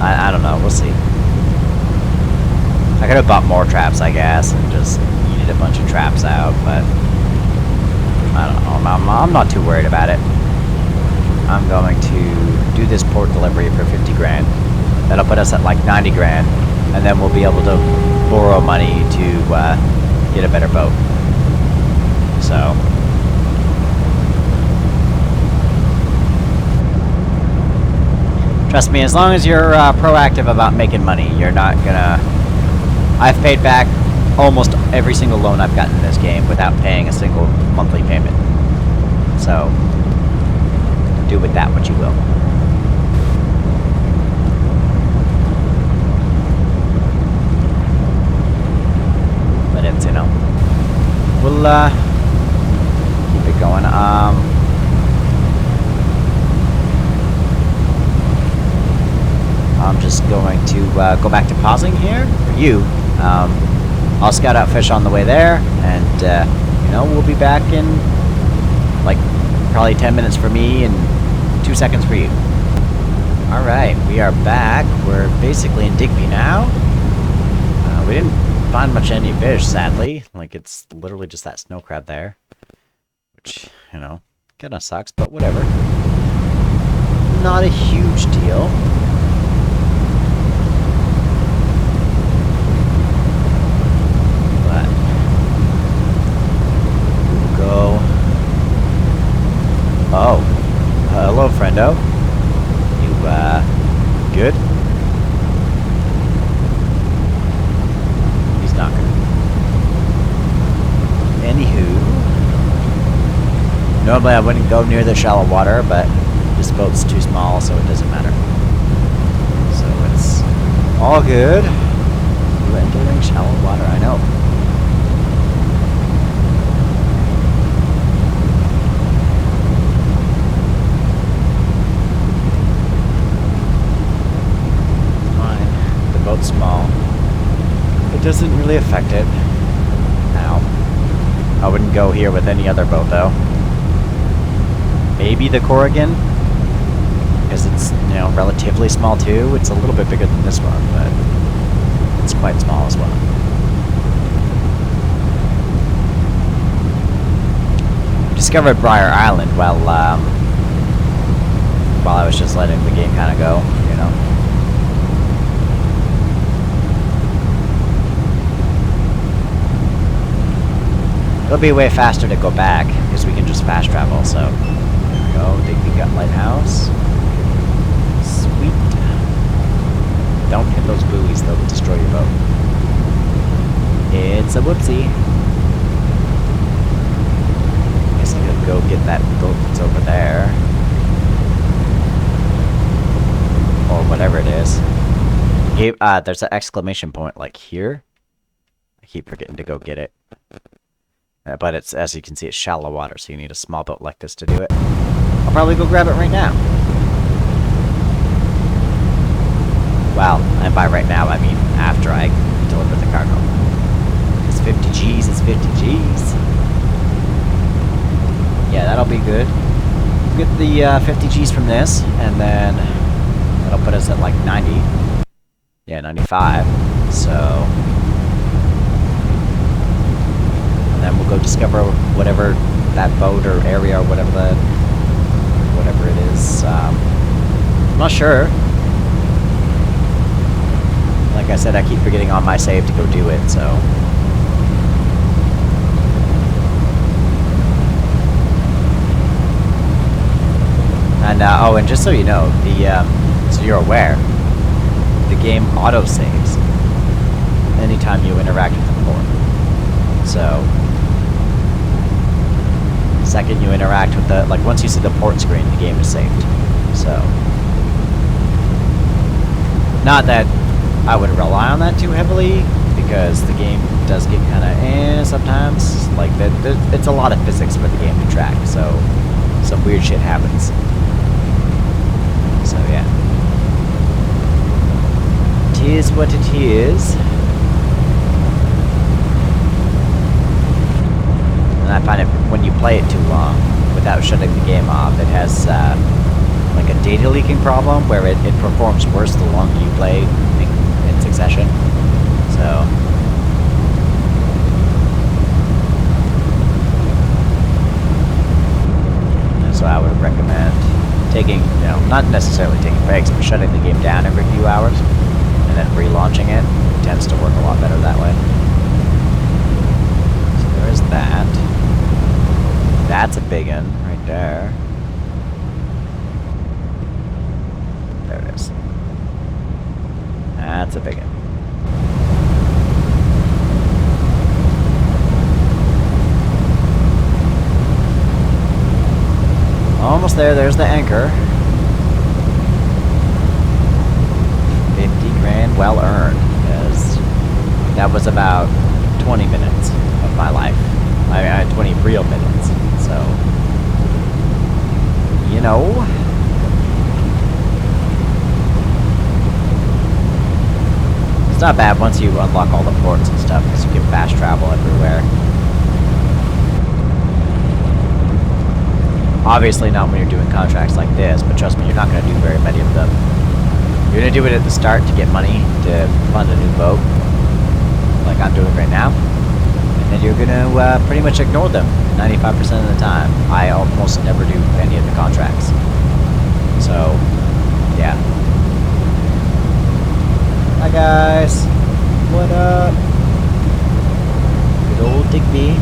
I don't know, we'll see. I could have bought more traps, I guess, and just yeeted a bunch of traps out, but I don't know, I'm not too worried about it. I'm going to do this port delivery for 50 grand. That'll put us at like 90 grand, and then we'll be able to borrow money to get a better boat. So, trust me, as long as you're proactive about making money, you're not gonna... I've paid back almost every single loan I've gotten in this game without paying a single monthly payment. So, Do with that what you will. But it's, you know, we'll keep it going. I'm just going to go back to pausing here for you. I'll scout out fish on the way there, and you know, we'll be back in like probably 10 minutes for me and 2 seconds for you. All right, we are back. We're basically in Digby now. We didn't find much any fish, sadly. Like, it's literally just that snow crab there, which, you know, kind of sucks, but whatever. Not a huge deal. But we'll go. Oh, hello, friendo. You good? He's not good. Anywho, normally I wouldn't go near the shallow water, but this boat's too small, so it doesn't matter. So it's all good. We're entering shallow water, I know. Boat's small. It doesn't really affect it. Now, I wouldn't go here with any other boat though. Maybe the Corrigan, because it's, you know, relatively small too. It's a little bit bigger than this one, but it's quite small as well. Discovered Briar Island while I was just letting the game kind of go, you know. It'll be way faster to go back, because we can just fast travel, so... There we go, Digby Gut Lighthouse. Sweet. Don't hit those buoys, they'll destroy your boat. It's a whoopsie. Guess I'm gonna go get that boat that's over there. Or whatever it is. There's an exclamation point, like, here. I keep forgetting to go get it. But it's, as you can see, it's shallow water, so you need a small boat like this to do it. I'll probably go grab it right now. Well, and by right now, I mean after I deliver the cargo. It's 50 G's, it's 50 G's. Yeah, that'll be good. We'll get the 50 G's from this, and then that'll put us at like 90. Yeah, 95. So... and then we'll go discover whatever that boat or area or whatever it is. I'm not sure. Like I said, I keep forgetting on my save to go do it, so. And oh, and just so you know, so you're aware, the game auto saves anytime you interact with the port. So. The second you interact with the, like, once you see the port screen, the game is saved. So, not that I would rely on that too heavily, because the game does get kind of sometimes. Like, it's a lot of physics for the game to track, so some weird shit happens. So yeah, it is what it is. And I find it, when you play it too long without shutting the game off, it has like a data leaking problem where it performs worse the longer you play in succession. So that's why I would recommend taking, you know, not necessarily taking breaks, but shutting the game down every few hours and then relaunching it. It tends to work a lot better that way. So there's that. That's a big one right there. There it is. That's a big one. Almost there. There's the anchor. 50 grand well earned. Because that was about 20 minutes of my life. I mean, 20 real minutes. So, you know. It's not bad once you unlock all the ports and stuff, because you can fast travel everywhere. Obviously not when you're doing contracts like this, but trust me, you're not going to do very many of them. You're going to do it at the start to get money to fund a new boat, like I'm doing right now. And then you're going to pretty much ignore them 95% of the time. I almost never do any of the contracts. So, yeah. Hi guys, what up? Good old Digby.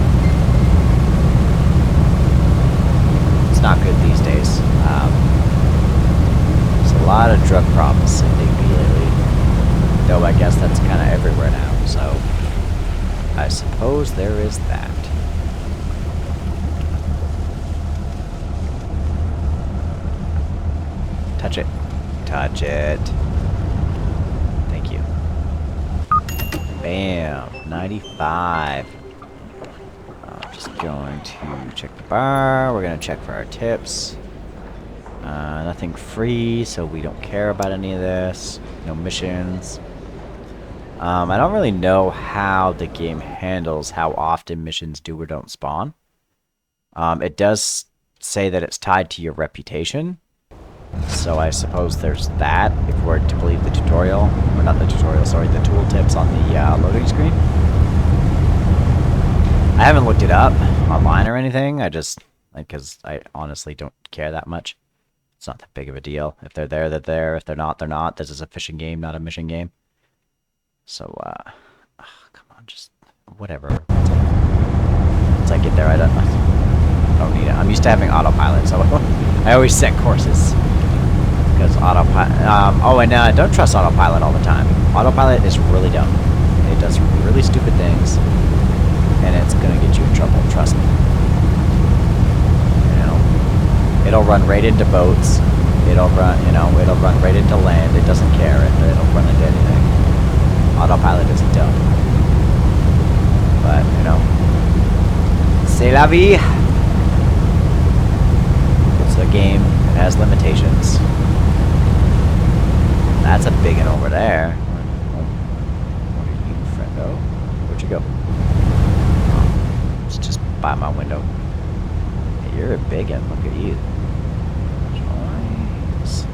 It's not good these days. There's a lot of drug problems in Digby lately. Though I guess that's kind of everywhere now, so I suppose there is that. Touch it. Touch it. Bam, 95. I'm just going to check the bar. We're going to check for our tips. Nothing free, so we don't care about any of this. No missions. I don't really know how the game handles how often missions do or don't spawn. It does say that it's tied to your reputation. So I suppose there's that, if we're to believe the tutorial. Or not the tutorial, sorry, the tooltips on the loading screen. I haven't looked it up online or anything. I just, because I honestly don't care that much. It's not that big of a deal. If they're there, they're there. If they're not, they're not. This is a fishing game, not a mission game. So, come on, just whatever. Once I get there, I don't need it. I'm used to having autopilot, so I always set courses. Because autopilot, oh, and don't trust autopilot all the time. Autopilot is really dumb. It does really stupid things, and it's gonna get you in trouble, trust me. You know, it'll run right into boats. It'll run, it'll run right into land. It doesn't care. It'll run into anything. Autopilot is dumb. But, c'est la vie. It's a game. It has limitations. That's a big one over there. What are you, friendo? Where'd you go? Oh, it's just by my window. Hey, you're a big one. Look at you. Nice.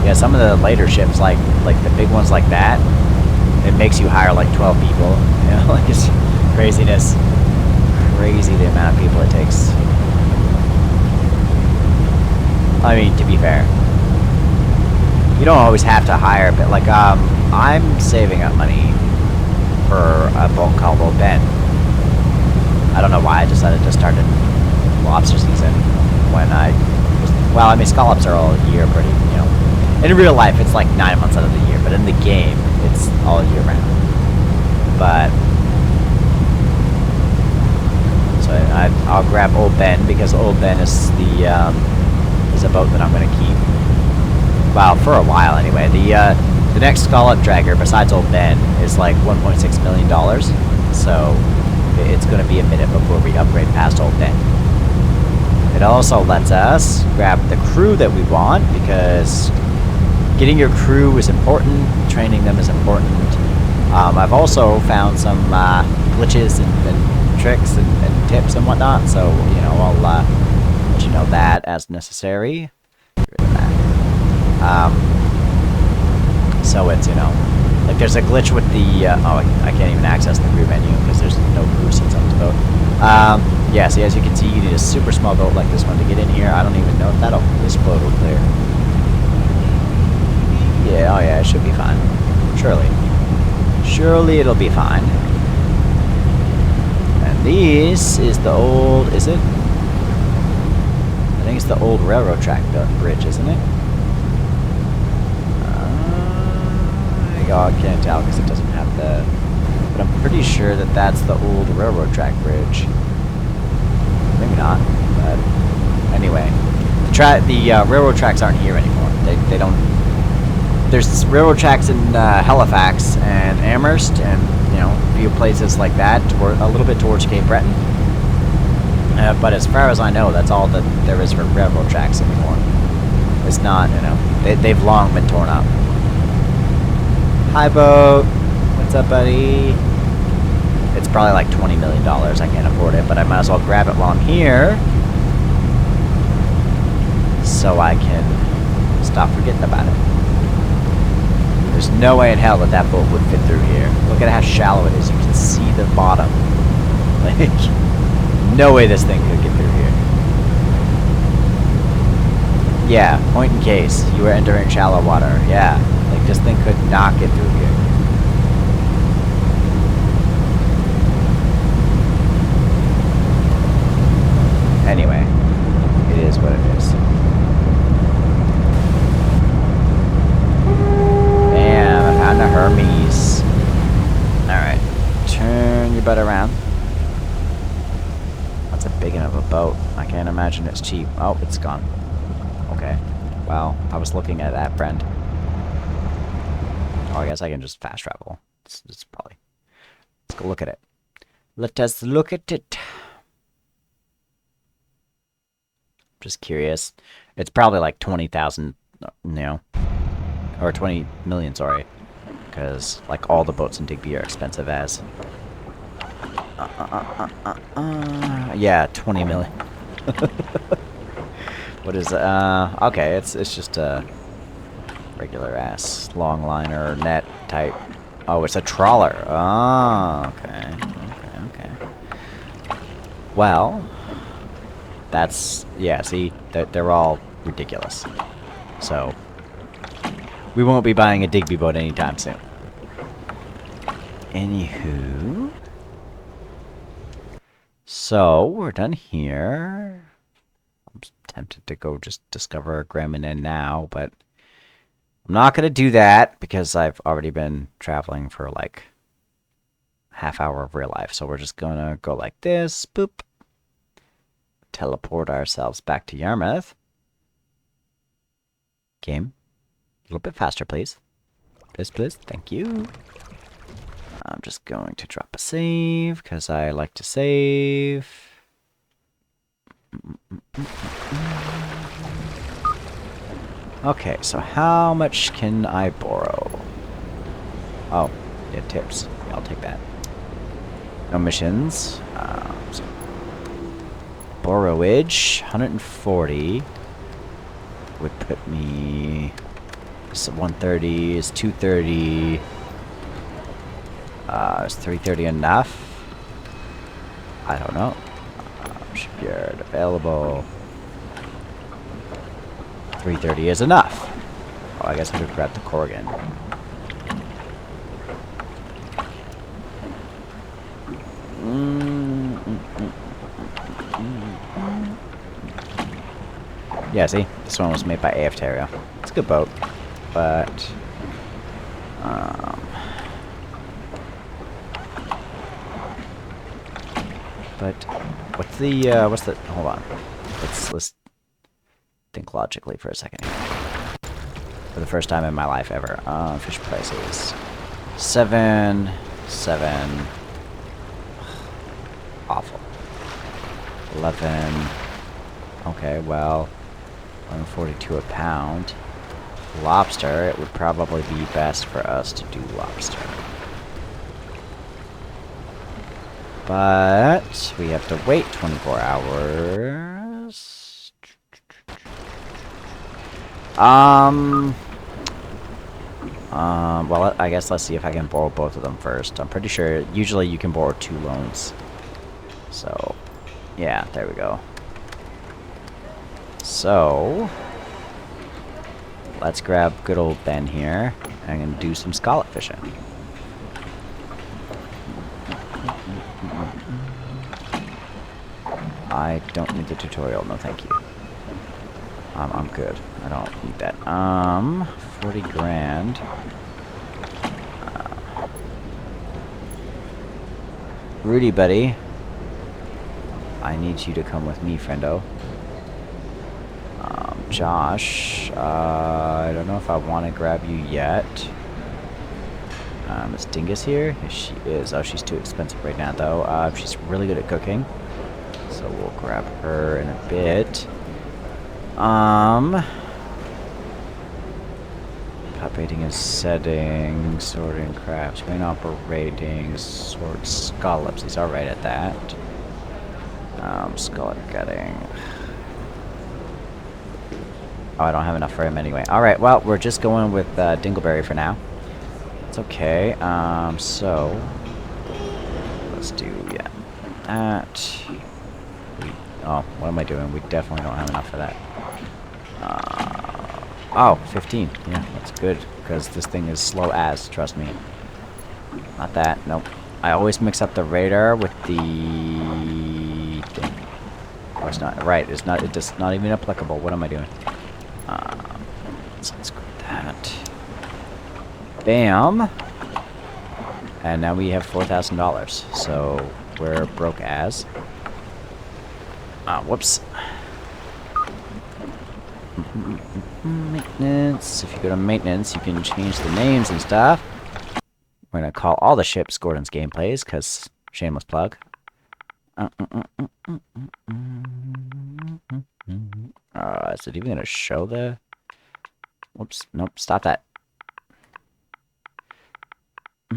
Yeah, some of the later ships, like the big ones like that, it makes you hire like 12 people. You know, like it's craziness. Crazy the amount of people it takes. I mean, to be fair, you don't always have to hire, but like, I'm saving up money for a boat called Old Ben. I don't know why I decided to start in lobster season when I was, well, I mean, scallops are all year pretty, in real life it's like 9 months out of the year, but in the game it's all year round. But so I'll grab Old Ben because Old Ben is is a boat that I'm going to keep. Well, for a while anyway. The next scallop dragger besides Old Ben is like $1.6 million. So it's going to be a minute before we upgrade past Old Ben. It also lets us grab the crew that we want because getting your crew is important. Training them is important. I've also found some glitches and tricks and tips and whatnot, so I'll let you know that as necessary. So it's like there's a glitch with the I can't even access the crew menu because there's no crew seats on this boat. Yeah, see, as you can see, you need a super small boat like this one to get in here. I don't even know if this boat will clear. Yeah, oh yeah, it should be fine. Surely it'll be fine. And this is the old, is it? I think it's the old railroad track bridge, isn't it? I I can't tell because it doesn't have the... But I'm pretty sure that that's the old railroad track bridge. Maybe not, but... Anyway. The railroad tracks aren't here anymore. They don't... There's railroad tracks in Halifax and Amherst and, you know, a few places like that, a little bit towards Cape Breton. But as far as I know, that's all that there is for railroad tracks anymore. It's not, you know, they've long been torn up. Hi, boat. What's up, buddy? It's probably like $20 million. I can't afford it, but I might as well grab it while I'm here. So I can stop forgetting about it. There's no way in hell that that boat would fit through here. Look at how shallow it is. You can see the bottom. Like, no way this thing could get through here. Yeah, point in case. You were entering shallow water. Yeah, like this thing could not get through here. Anyway, it is what it is. On the Hermes. Alright. Turn your butt around. That's a big enough a boat. I can't imagine it's cheap. Oh, it's gone. Okay. Well, I was looking at that, friend. Oh, I guess I can just fast travel. It's probably... Let's go look at it. Let us look at it. Just curious. It's probably like 20,000, you know. Or 20 million, sorry. Because, like, all the boats in Digby are expensive as. Yeah, 20 million. What is it? Okay, it's just a regular ass longliner net type. Oh, it's a trawler. Oh, okay. Okay. Well, that's, yeah, see, they're all ridiculous. So, we won't be buying a Digby boat anytime soon. Anywho. So, we're done here. I'm tempted to go just discover Gremlin Inn now, but I'm not going to do that because I've already been traveling for like half hour of real life. So we're just going to go like this. Boop. Teleport ourselves back to Yarmouth. Game. A little bit faster, please. Please. Thank you. I'm just going to drop a save, because I like to save. Okay, so how much can I borrow? Oh, yeah, tips. Yeah, I'll take that. No missions. So borrowage, 140. Would put me... So 130 is 230. Is 330 enough? I don't know. Shipyard available. 330 is enough. Oh, I guess I could grab the Corrigan. Yeah, see? This one was made by AF Terrio. It's a good boat. But what's the hold on. Let's think logically for a second here. For the first time in my life ever. Fish prices. 7. Awful. 11. Okay, well, 142 a pound. Lobster, it would probably be best for us to do lobster. But we have to wait 24 hours. Well, I guess let's see if I can borrow both of them first. I'm pretty sure usually you can borrow 2 loans. So, yeah, there we go. So, let's grab good old Ben here and do some scallop fishing. I don't need the tutorial, no thank you. I'm good. I don't need that. 40 grand. Rudy, buddy. I need you to come with me, friendo. Josh, I don't know if I want to grab you yet. Is Dingus here? Yes, she is. Oh, she's too expensive right now, though. She's really good at cooking. So we'll grab her in a bit. Updating and settings, sorting crafts, main operating, sort scallops. He's alright at that. Scallop gutting. Oh, I don't have enough for him anyway. Alright, well, we're just going with Dingleberry for now. It's okay. So let's do, yeah, that. Oh, what am I doing? We definitely don't have enough for that. Oh, 15. Yeah, that's good, because this thing is slow as, trust me. Not that, nope. I always mix up the radar with the thing. Oh, it's not, right, it's just not even applicable. What am I doing? So let's grab that. Bam! And now we have $4,000, so we're broke as. Whoops. Maintenance. If you go to maintenance, you can change the names and stuff. We're gonna call all the ships Gordon's Gameplays, because shameless plug. Is it even gonna show the... Whoops, nope, stop that. I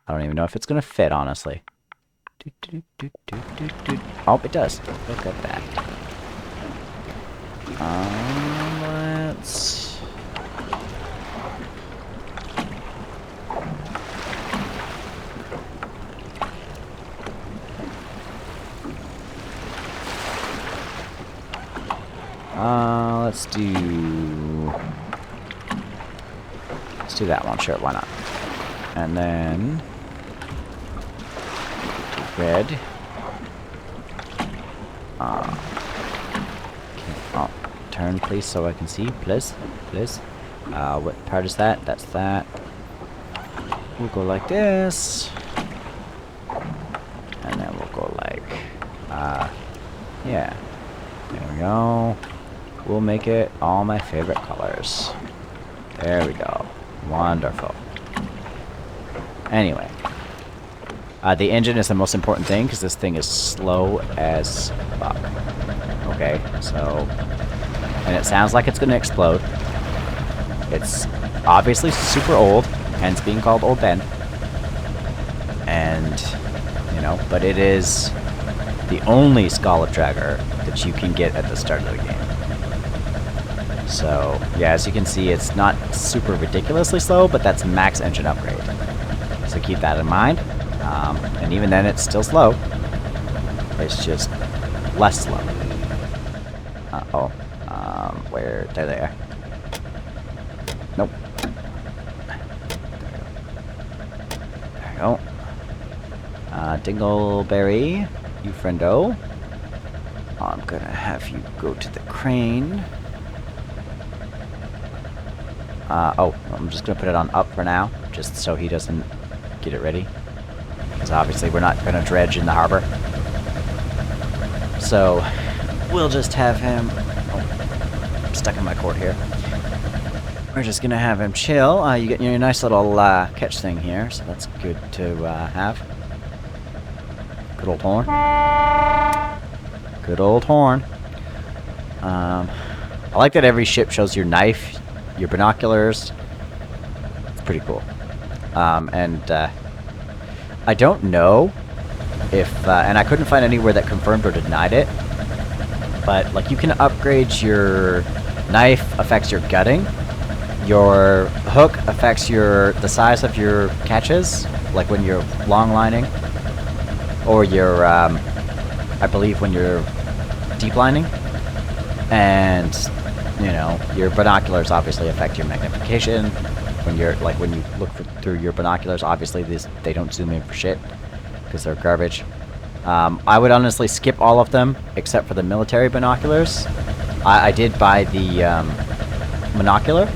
don't even know if it's gonna fit, honestly. Oh, it does. Look at that. Let's... let's do that one. Sure, why not? And then red. Okay. Oh, turn please, so I can see, please, please. What part is that? That's that. We'll go like this, and then we'll go like, yeah. There we go. We'll make it all my favorite colors. There we go. Wonderful. Anyway. The engine is the most important thing, because this thing is slow as fuck. Okay, so... And it sounds like it's going to explode. It's obviously super old, hence being called Old Ben. And, you know, but it is the only Scallop Dragger that you can get at the start of the game. So, yeah, as you can see, it's not super ridiculously slow, but that's max engine upgrade. So keep that in mind. And even then, it's still slow. It's just less slow. Uh-oh. Where? There they are. Nope. There we go. Dingleberry, you friendo. I'm gonna have you go to the crane. Oh, I'm just gonna put it on up for now, just so he doesn't get it ready. Because obviously we're not gonna dredge in the harbor. So, we'll just have him... Oh, I'm stuck in my cord here. We're just gonna have him chill. You get your nice little catch thing here, so that's good to have. Good old horn. Good old horn. I like that every ship shows your knife, your binoculars. It's pretty cool. I don't know if, and I couldn't find anywhere that confirmed or denied it, but like you can upgrade your knife affects your gutting, your hook affects the size of your catches, like when you're long lining, or your, I believe when you're deep lining, and you know, your binoculars obviously affect your magnification. When you're when you look through your binoculars, obviously they don't zoom in for shit because they're garbage. I would honestly skip all of them except for the military binoculars. I did buy the monocular,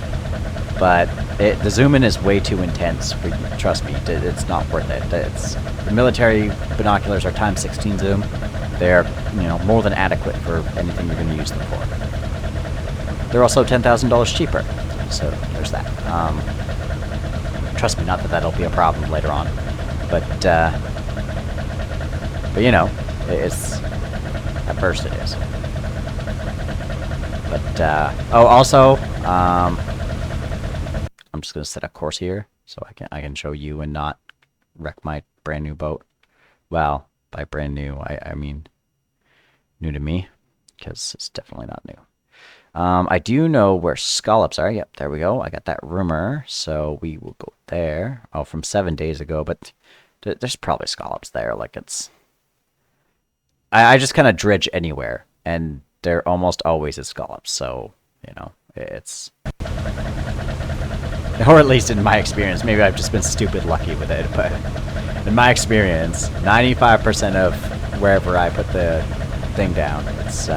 but The zoom in is way too intense for you. Trust me, it's not worth it. The military binoculars are times 16 zoom. They're, more than adequate for anything you're going to use them for. They're also $10,000 cheaper, so there's that. Trust me, not that that'll be a problem later on, but it's at first it is. But also, I'm just gonna set a course here so I can show you and not wreck my brand new boat. Well, by brand new, I mean new to me, because it's definitely not new. I do know where scallops are. Yep, there we go. I got that rumor, so we will go there. Oh, from 7 days ago, but there's probably scallops there. Like, it's... I just kind of dredge anywhere, and there almost always is scallops, so, it's... Or at least in my experience. Maybe I've just been stupid lucky with it, but in my experience, 95% of wherever I put the thing down, it's,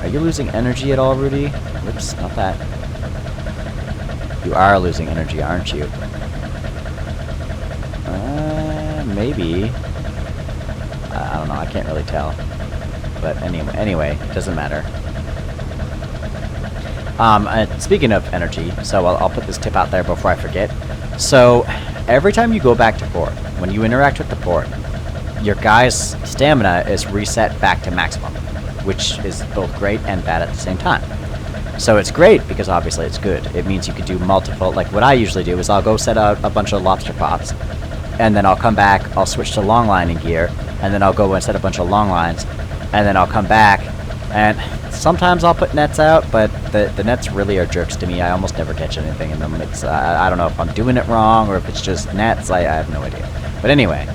Are you losing energy at all, Rudy? Whoops, not that. You are losing energy, aren't you? Maybe. I don't know, I can't really tell. But anyway, it doesn't matter. Speaking of energy, so I'll put this tip out there before I forget. So, every time you go back to port, when you interact with the port, your guy's stamina is reset back to maximum, which is both great and bad at the same time. So it's great because obviously it's good. It means you can do multiple, like what I usually do is I'll go set out a bunch of lobster pots, and then I'll come back, I'll switch to long lining gear, and then I'll go and set a bunch of long lines, and then I'll come back, and sometimes I'll put nets out, but the nets really are jerks to me. I almost never catch anything in them. It's I don't know if I'm doing it wrong or if it's just nets. I have no idea. But anyway,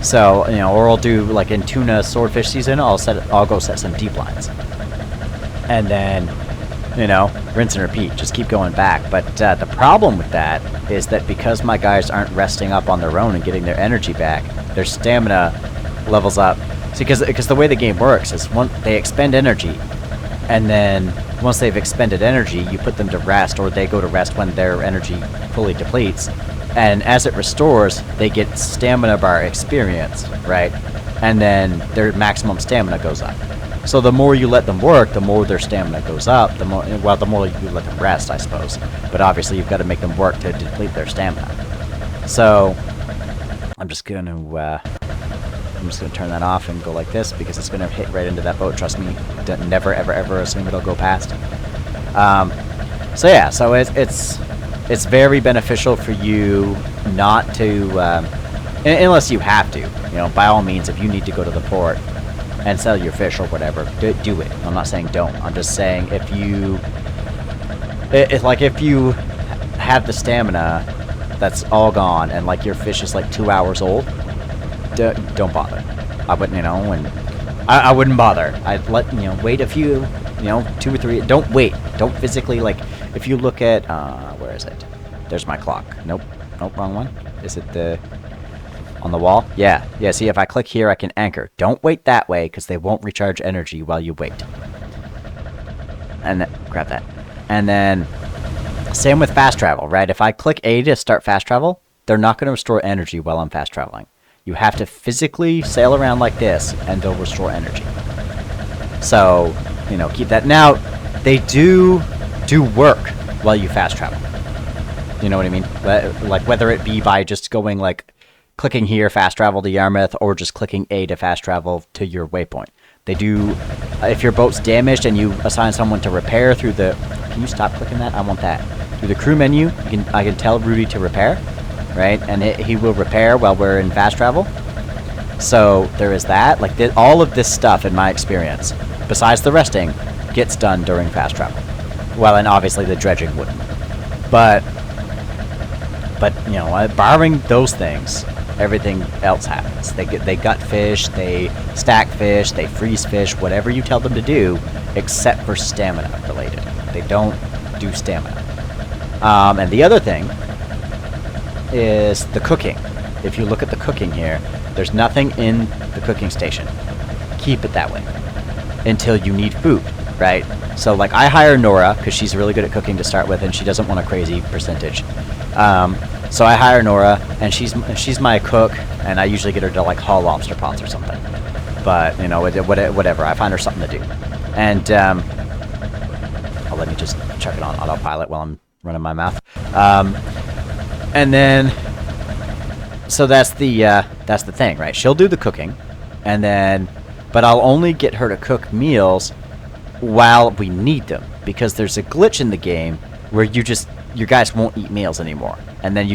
so or I'll do like in tuna swordfish season. I'll go set some deep lines, and then rinse and repeat. Just keep going back. But the problem with that is that because my guys aren't resting up on their own and getting their energy back, their stamina levels up. See, because the way the game works is they expend energy, and then once they've expended energy, you put them to rest, or they go to rest when their energy fully depletes. And as it restores, they get stamina bar experience, right? And then their maximum stamina goes up. So the more you let them work, the more their stamina goes up. The more you let them rest, I suppose. But obviously, you've got to make them work to deplete their stamina. So I'm just gonna turn that off and go like this because it's gonna hit right into that boat. Trust me, never ever ever assume it'll go past. So yeah, so it's very beneficial for you not to, unless you have to. By all means, if you need to go to the port and sell your fish or whatever, do it. I'm not saying don't. I'm just saying if you have the stamina that's all gone and like your fish is like 2 hours old, don't bother. I wouldn't, I wouldn't bother. I'd wait a few, 2 or 3. Don't wait. Don't physically, like, if you look at, where is it? There's my clock. Nope, wrong one. Is it on the wall? Yeah, see, if I click here, I can anchor. Don't wait that way, because they won't recharge energy while you wait. And then, grab that. And then, same with fast travel, right? If I click A to start fast travel, they're not going to restore energy while I'm fast traveling. You have to physically sail around like this, and they'll restore energy. So, keep that. Now, they do work while you fast travel. You know what I mean? Like, whether it be by just going, like, clicking here, fast travel to Yarmouth, or just clicking A to fast travel to your waypoint. They do, if your boat's damaged and you assign someone to repair through the... Can you stop clicking that? I want that. Through the crew menu, I can tell Rudy to repair, right? And he will repair while we're in fast travel. So there is that. Like, all of this stuff, in my experience, besides the resting, gets done during fast travel. Well, and obviously the dredging wouldn't. But barring those things, everything else happens. They gut fish, they stack fish, they freeze fish, whatever you tell them to do, except for stamina related. They don't do stamina. And the other thing is the cooking. If you look at the cooking here, there's nothing in the cooking station. Keep it that way until you need food. right? So like I hire Nora because she's really good at cooking to start with, and she doesn't want a crazy percentage. So I hire Nora, and she's my cook, and I usually get her to like haul lobster pots or something. But you know, whatever, I find her something to do. And let me just check it on autopilot while I'm running my mouth. And then, so that's the thing, right? She'll do the cooking, and then, but I'll only get her to cook meals while we need them, because there's a glitch in the game where you guys won't eat meals anymore, and then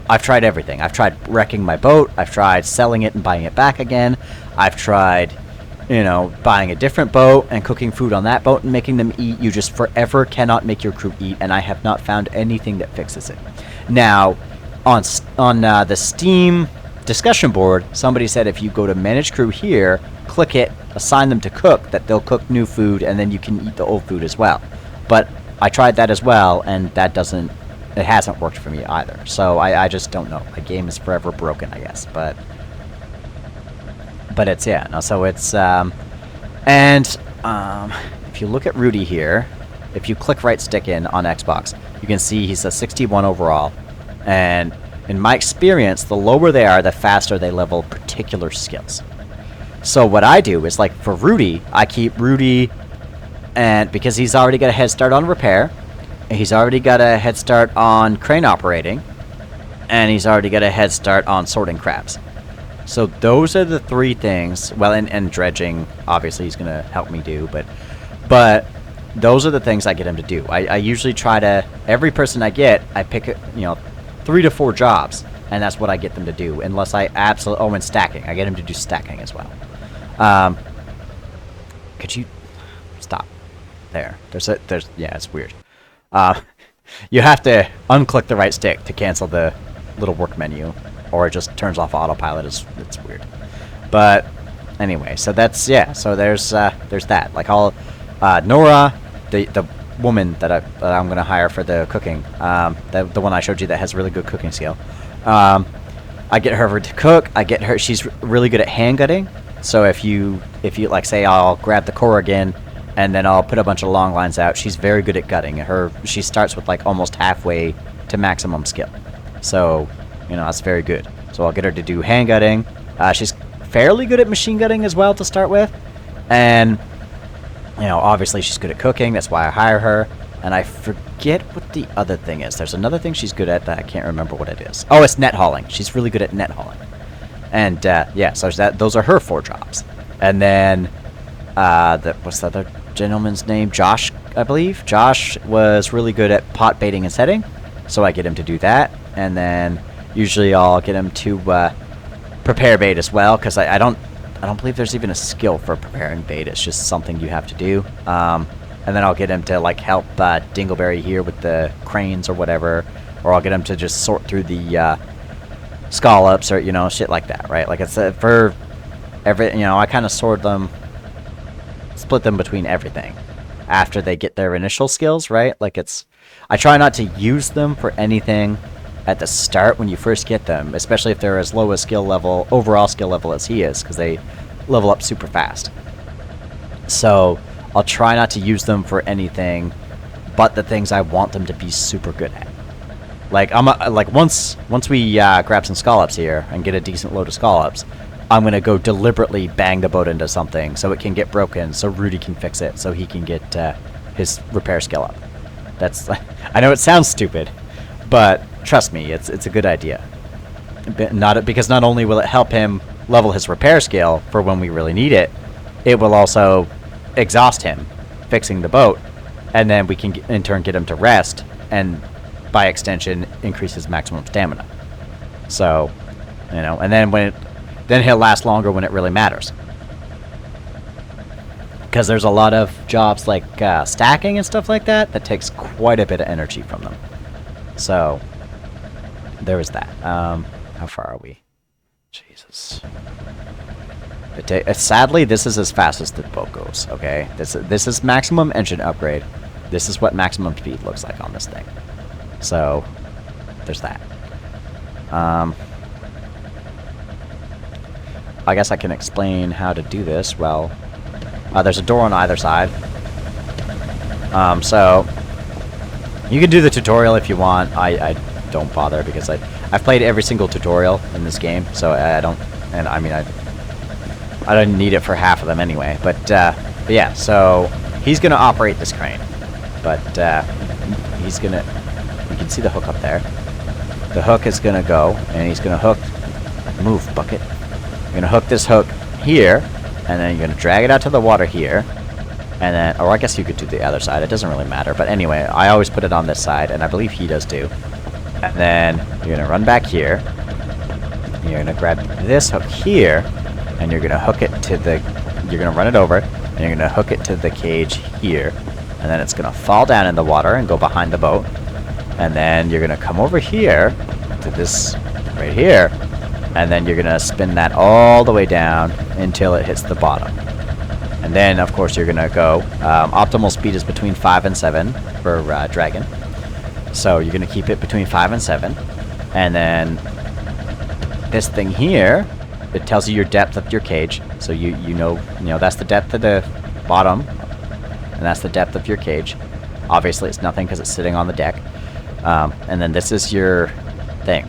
I've tried everything. I've tried wrecking my boat. I've tried selling it and buying it back again. I've tried, you know, buying a different boat and cooking food on that boat and making them eat. You just forever cannot make your crew eat, and I have not found anything that fixes it. Now, on the Steam discussion board, somebody said if you go to Manage Crew here, click it, assign them to cook, that they'll cook new food, and then you can eat the old food as well. But I tried that as well, and it hasn't worked for me either. So I just don't know. My game is forever broken, I guess. But it's, yeah, no, so it's, if you look at Rudy here, if you click right stick in on Xbox, you can see he's a 61 overall, and in my experience, the lower they are, the faster they level particular skills. So what I do is, like, for Rudy, I keep Rudy, and because he's already got a head start on repair, he's already got a head start on crane operating, and he's already got a head start on sorting crabs. So those are the three things. Well, and dredging, obviously, he's going to help me do, but those are the things I get him to do. I usually try to, every person I get, I pick, 3 to 4 jobs, and that's what I get them to do, unless I absolutely, and stacking. I get him to do stacking as well. Could you stop there? Yeah, it's weird. You have to unclick the right stick to cancel the little work menu, or it just turns off autopilot. It's weird. But anyway, so that's, yeah, so there's that. Like, Nora, the woman that I'm gonna hire for the cooking, the one I showed you that has really good cooking skill, I get her to cook. She's really good at hand gutting. So if you like, say I'll grab the Corrigan and then I'll put a bunch of long lines out, she's very good at gutting. She starts with like almost halfway to maximum skill. So, that's very good. So I'll get her to do hand gutting. She's fairly good at machine gutting as well to start with. And, obviously she's good at cooking. That's why I hire her. And I forget what the other thing is. There's another thing she's good at that I can't remember what it is. Oh, it's net hauling. She's really good at net hauling. And, yeah, so those are her 4 jobs. And then, what's the other gentleman's name? Josh, I believe. Josh was really good at pot baiting and setting. So I get him to do that. And then usually I'll get him to prepare bait as well, because I don't believe there's even a skill for preparing bait. It's just something you have to do. And then I'll get him to like help Dingleberry here with the cranes or whatever, or I'll get him to just sort through the scallops or shit like that, right? Like, it's for every I kind of split them between everything after they get their initial skills, right? Like, I try not to use them for anything at the start when you first get them, especially if they're as low a overall skill level as he is, because they level up super fast. So I'll try not to use them for anything but the things I want them to be super good at. Like, once we grab some scallops here and get a decent load of scallops, I'm gonna go deliberately bang the boat into something so it can get broken, so Rudy can fix it, so he can get his repair skill up. I know it sounds stupid, but trust me, it's a good idea. Because not only will it help him level his repair skill for when we really need it, it will also exhaust him fixing the boat, and then we can in turn get him to rest, and by extension increase his maximum stamina. So, and then he'll last longer when it really matters. Because there's a lot of jobs like stacking and stuff like that takes quite a bit of energy from them. So there is that. How far are we? Jesus. Sadly, this is as fast as the boat goes. Okay, this is maximum engine upgrade. This is what maximum speed looks like on this thing. So there's that. I guess I can explain how to do this. Well, there's a door on either side. So you can do the tutorial if you want. I don't bother because I've played every single tutorial in this game, so I don't, and I mean I don't need it for half of them anyway. But yeah, so he's gonna operate this crane, but he's gonna. You can see the hook up there. The hook is gonna go, and he's gonna hook. Move, bucket. You're gonna hook this hook here, and then you're gonna drag it out to the water here, and then, or I guess you could do the other side. It doesn't really matter. But anyway, I always put it on this side, and I believe he does too. And then you're gonna run back here. You're gonna grab this hook here, and you're gonna hook it to the. You're gonna run it over, and you're gonna hook it to the cage here, and then it's gonna fall down in the water and go behind the boat. And then you're gonna come over here to this right here, and then you're gonna spin that all the way down until it hits the bottom. And then, of course, you're gonna go. Optimal speed is between 5 and 7 for Dragon. So you're gonna keep it between 5 and 7, and then this thing here, it tells you your depth of your cage. So you know that's the depth of the bottom, and that's the depth of your cage. Obviously, it's nothing because it's sitting on the deck. And then this is your thing.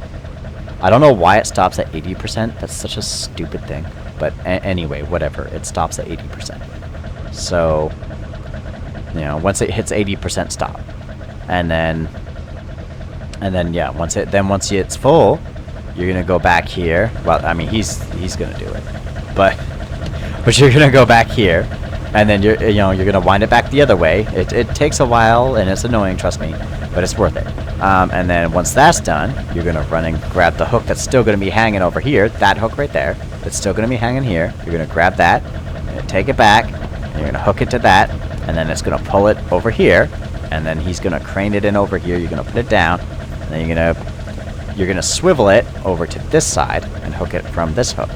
I don't know why it stops at 80%. That's such a stupid thing. But anyway, whatever. It stops at 80%. So, once it hits 80%, stop. And then yeah, once it's full, you're gonna go back here. Well, I mean, he's gonna do it, but you're gonna go back here, and then you're gonna wind it back the other way. It takes a while, and it's annoying, trust me, but it's worth it. And then once that's done, you're gonna run and grab the hook that's still gonna be hanging over here. That hook right there, that's still gonna be hanging here. You're gonna grab that, and take it back, and you're gonna hook it to that, and then it's gonna pull it over here, and then he's gonna crane it in over here. You're gonna put it down, and then you're gonna swivel it over to this side and hook it from this hook.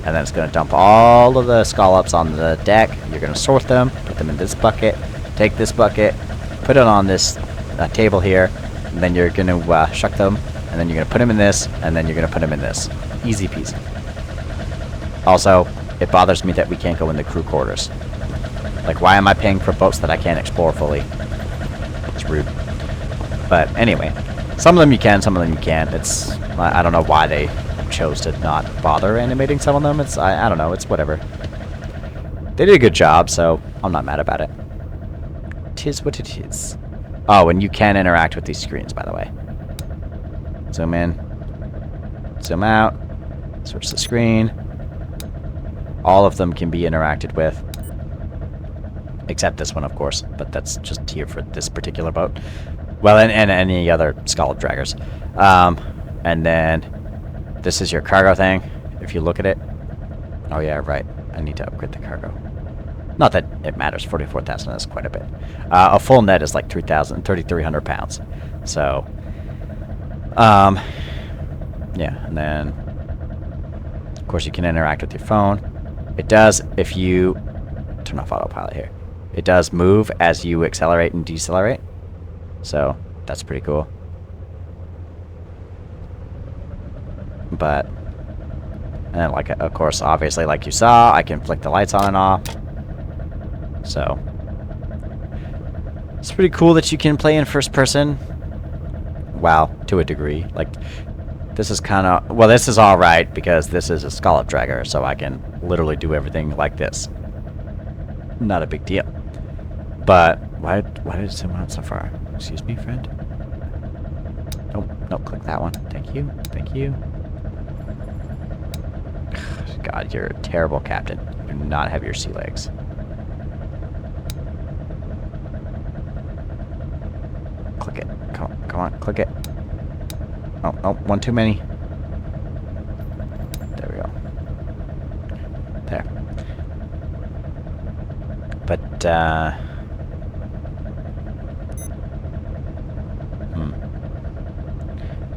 And then it's going to dump all of the scallops on the deck. You're going to sort them, put them in this bucket, take this bucket, put it on this table here, and then you're going to shuck them, and then you're going to put them in this, and then you're going to put them in this. Easy peasy. Also, it bothers me that we can't go in the crew quarters. Like, why am I paying for boats that I can't explore fully? It's rude. But anyway, some of them you can, some of them you can't. I don't know why they chose to not bother animating some of them. I don't know, it's whatever. They did a good job, so I'm not mad about it. Tis what it is. Oh, and you can interact with these screens, by the way. Zoom in, zoom out, switch the screen. All of them can be interacted with, except this one, of course, but that's just here for this particular boat. Well, and any other scallop draggers. And then this is your cargo thing, if you look at it. Oh yeah, right. I need to upgrade the cargo. Not that it matters. 44,000 is quite a bit. A full net is like 3,300 pounds. So, yeah. And then, of course, you can interact with your phone. It does, if you turn off autopilot here, it does move as you accelerate and decelerate. So, that's pretty cool. But, and like, of course, obviously, like you saw, I can flick the lights on and off. So, it's pretty cool that you can play in first person. Well, to a degree. Like, this is kind of, well, this is alright because this is a scallop dragger, so I can literally do everything like this. Not a big deal. But, why did it zoom out so far? Excuse me, friend? Nope, click that one. Thank you, thank you. God, you're a terrible captain. You do not have your sea legs. Click it. Come on, click it. Oh, one too many. There we go. There. But,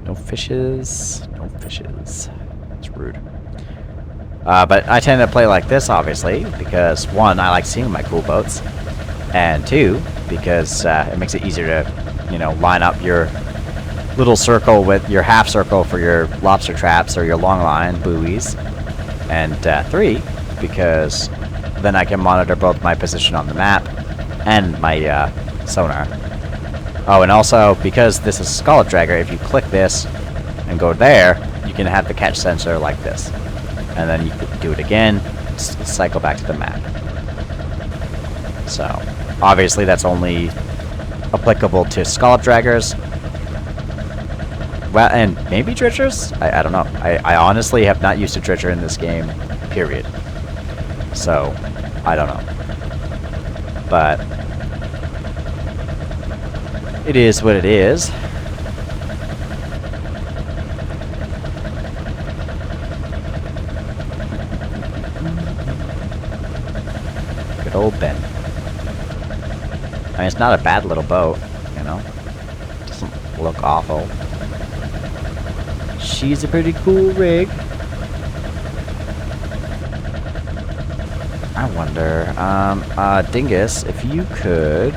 no fishes. No fishes. It's rude. But I tend to play like this, obviously, because, one, I like seeing my cool boats, and two, because it makes it easier to, line up your little circle with your half circle for your lobster traps or your long line buoys, and three, because then I can monitor both my position on the map and my sonar. Oh, and also, because this is Scallop Dragger, if you click this and go there, you can have the catch sensor like this. And then you can do it again, cycle back to the map. So, obviously that's only applicable to Scallop Draggers. Well, and maybe Dredgers? I don't know. I honestly have not used a Dredger in this game, period. So, I don't know. But it is what it is. Good old Ben. I mean, it's not a bad little boat, you know? Doesn't look awful. She's a pretty cool rig. I wonder, Dingus, if you could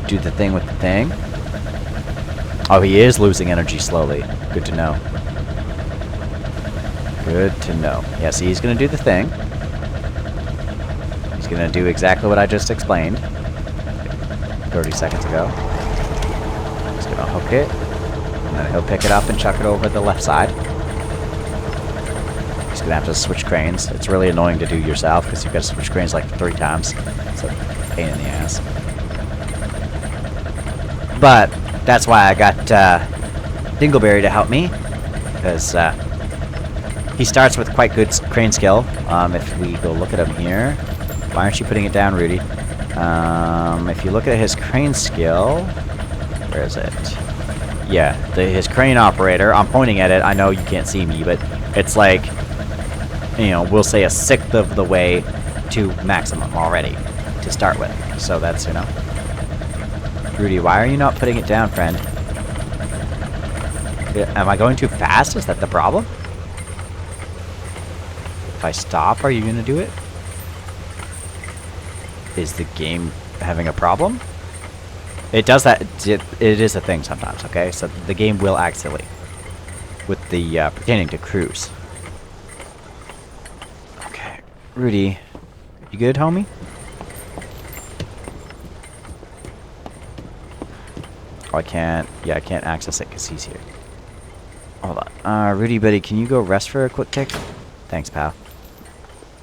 do the thing with the thing. Oh, he is losing energy slowly. Good to know. Good to know. Yeah, see, he's gonna do the thing. He's gonna do exactly what I just explained 30 seconds ago. He's gonna hook it, and then he'll pick it up and chuck it over the left side. He's gonna have to switch cranes. It's really annoying to do yourself because you've got to switch cranes like 3 times. It's a pain in the ass. But that's why I got Dingleberry to help me, because he starts with quite good crane skill. If we go look at him here, why aren't you putting it down, Rudy? If you look at his crane skill, where is it? Yeah, his crane operator. I'm pointing at it. I know you can't see me, but it's like, you know, we'll say a 1/6 of the way to maximum already to start with. So that's, you know. Rudy, why are you not putting it down, friend? Am I going too fast? Is that the problem? If I stop, are you going to do it? Is the game having a problem? It does that. It is a thing sometimes, okay? So the game will accidentally. With the pertaining to cruise. Okay. Rudy, you good, homie? Oh, I can't. Yeah, I can't access it because he's here. Hold on. Rudy, buddy, can you go rest for a quick tick? Thanks, pal.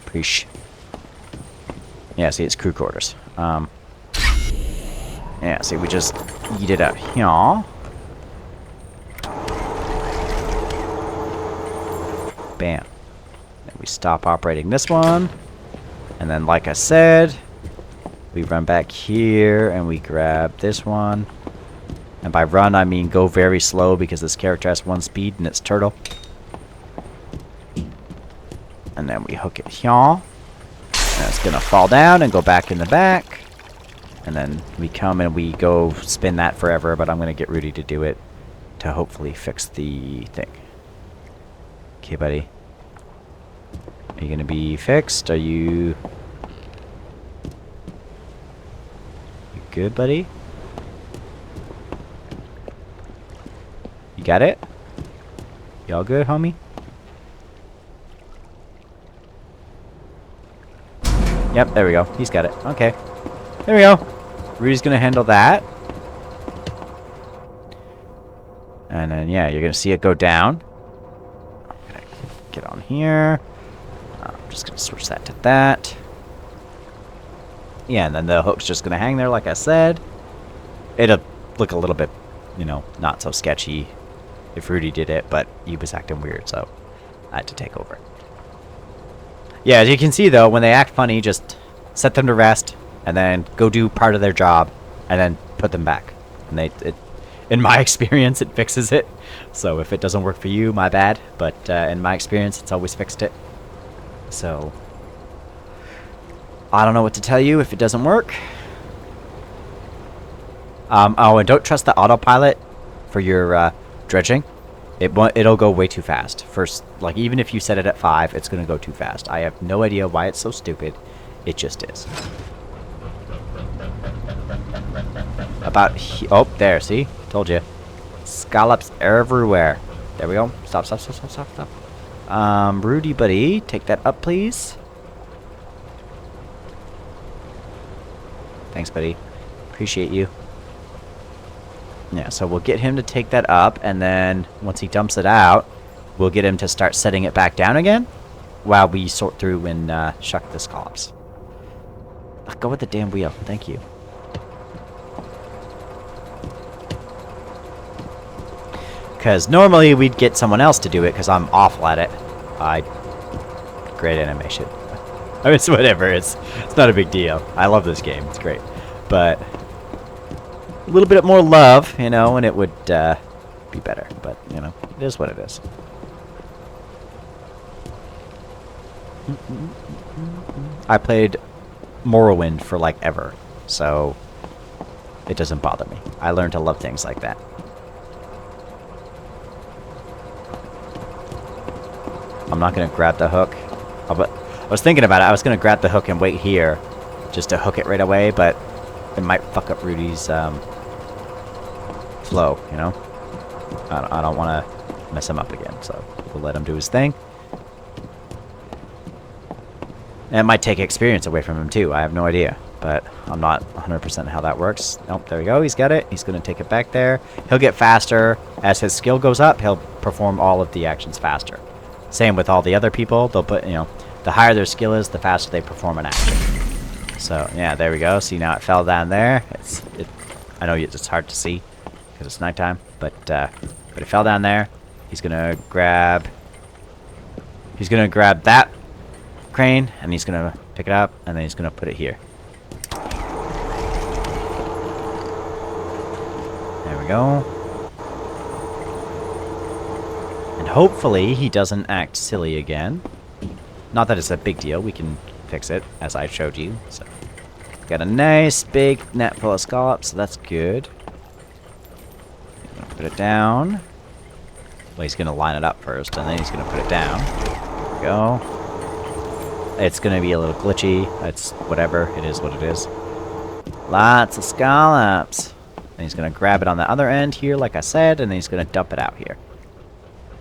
Preach. Yeah, see, it's crew quarters. Yeah, see, we just eat it up here. Bam. Then we stop operating this one. And then, like I said, we run back here and we grab this one. And by run, I mean go very slow because this character has 1 speed and it's turtle. And then we hook it here. And it's going to fall down and go back in the back. And then we come and we go spin that forever, but I'm going to get Rudy to do it to hopefully fix the thing. Okay, buddy. Are you going to be fixed? Are you... You good, buddy? You got it? Y'all good, homie? Yep, there we go. He's got it. Okay. There we go. Rudy's gonna handle that. And then, yeah, you're gonna see it go down. I'm gonna get on here. I'm just gonna switch that to that. Yeah, and then the hook's just gonna hang there, like I said. It'll look a little bit, you know, not so sketchy if Rudy did it, but he was acting weird, so I had to take over. Yeah, as you can see, though, when they act funny, just set them to rest, and then go do part of their job, and then put them back. And in my experience, it fixes it. So if it doesn't work for you, my bad. But in my experience, it's always fixed it. So I don't know what to tell you if it doesn't work. Oh, and don't trust the autopilot for your dredging. It'll go way too fast. First, like, even if you set it at 5, it's going to go too fast. I have no idea why it's so stupid. It just is. Oh, there, see? Told you. Scallops everywhere. There we go. Stop. Rudy, buddy, take that up, please. Thanks, buddy. Appreciate you. Yeah, so we'll get him to take that up, and then once he dumps it out, we'll get him to start setting it back down again while we sort through and shuck the scallops. Go with the damn wheel. Thank you. Because normally we'd get someone else to do it because I'm awful at it. Great animation. I mean, it's whatever. It's not a big deal. I love this game. It's great. But a little bit more love, you know, and it would be better. But, you know, it is what it is. I played Morrowind for like ever, so it doesn't bother me. I learned to love things like that. I'm not going to grab the hook. But I was thinking about it. I was going to grab the hook and wait here just to hook it right away, but it might fuck up Rudy's flow, you know? I don't want to mess him up again, so we'll let him do his thing. And it might take experience away from him too. I have no idea, but I'm not 100% how that works. Nope, there we go. He's got it. He's going to take it back there. He'll get faster. As his skill goes up, he'll perform all of the actions faster. Same with all the other people. They'll put, you know, the higher their skill is, the faster they perform an action. So, yeah, there we go. See, now it fell down there. I know it's hard to see because it's nighttime, but it fell down there. He's going to grab that crane, and he's going to pick it up, and then he's going to put it here. There we go. And hopefully he doesn't act silly again. Not that it's a big deal. We can fix it, as I showed you. So, got a nice big net full of scallops, so that's good. Put it down. Well, he's going to line it up first, and then he's going to put it down. There we go. It's going to be a little glitchy. It's whatever. It is what it is. Lots of scallops. And he's going to grab it on the other end here, like I said, and then he's going to dump it out here.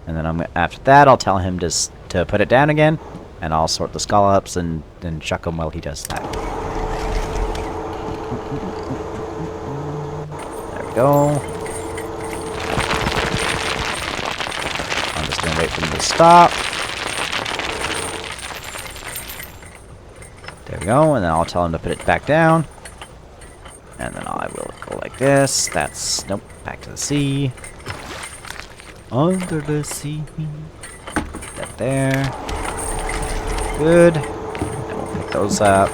And then after that, I'll tell him to put it down again, and I'll sort the scallops and chuck them while he does that. There we go. I'm just going to wait for him to stop. There we go, and then I'll tell him to put it back down. And then I will go like this. That's, nope, back to the sea. Under the sea. Put that there. Good. And we'll pick those up.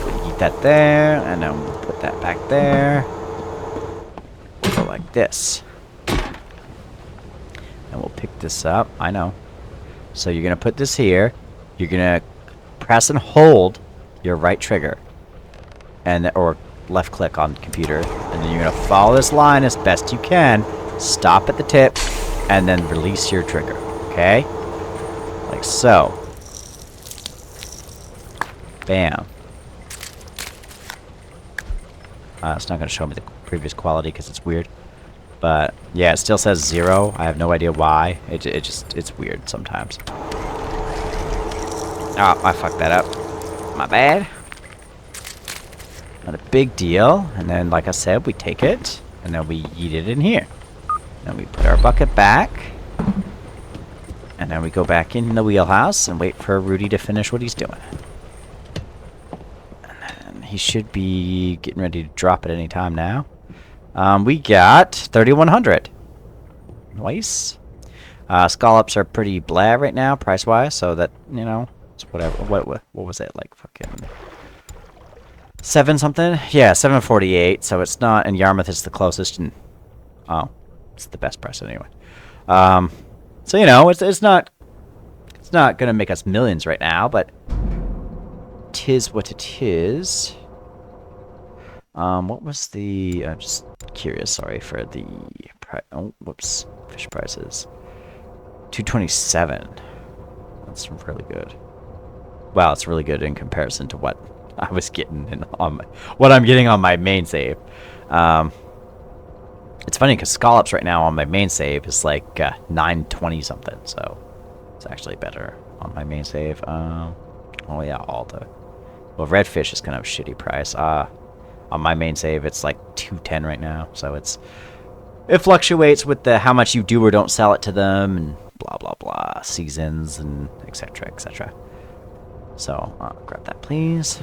We'll eat that there, and then we'll put that back there. We'll go like this. And we'll pick this up. I know. So you're going to put this here. You're going to press and hold your right trigger. Or left click on computer. And then you're going to follow this line as best you can. Stop at the tip, and then release your trigger. Okay? Like so. Bam. It's not going to show me the previous quality because it's weird. But, yeah, it still says 0. I have no idea why. It's weird sometimes. Oh, I fucked that up. My bad. Not a big deal. And then, like I said, we take it, and then we eat it in here. Then we put our bucket back. And then we go back in the wheelhouse and wait for Rudy to finish what he's doing. And then he should be getting ready to drop it any time now. We got 3,100. Nice. Scallops are pretty blah right now, price-wise, so that, you know, it's whatever. What was it, like fucking 7 something? Yeah, 748, so it's not, and Yarmouth is the closest, and, oh, it's the best price anyway. So, you know, it's not gonna make us millions right now, but 'tis what it is. What was the, I'm just curious, sorry, for the, oh, whoops, fish prices. 227. That's really good. Well, it's really good in comparison to what I was getting what I'm getting on my main save. It's funny because scallops right now on my main save is like 920 something, so it's actually better on my main save. Oh yeah, Alta. Well, redfish is kind of a shitty price. On my main save, it's like 210 right now. So it fluctuates with the how much you do or don't sell it to them, and blah blah blah, seasons and etc. etc. So grab that, please.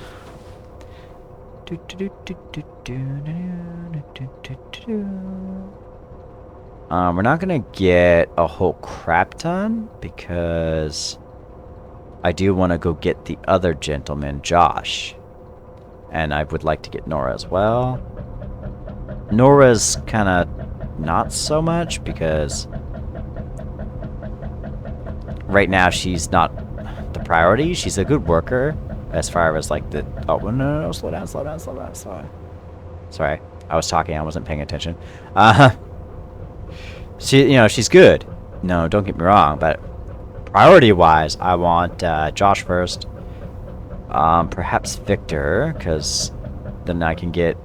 We're not gonna get a whole crap ton because I do want to go get the other gentleman, Josh, and I would like to get Nora as well. Nora's kind of not so much because right now she's not the priority. She's a good worker as far as like the no, slow down. Sorry, I was talking, I wasn't paying attention. She's good. No, don't get me wrong, but priority wise, I want Josh first. Perhaps Victor, because then I get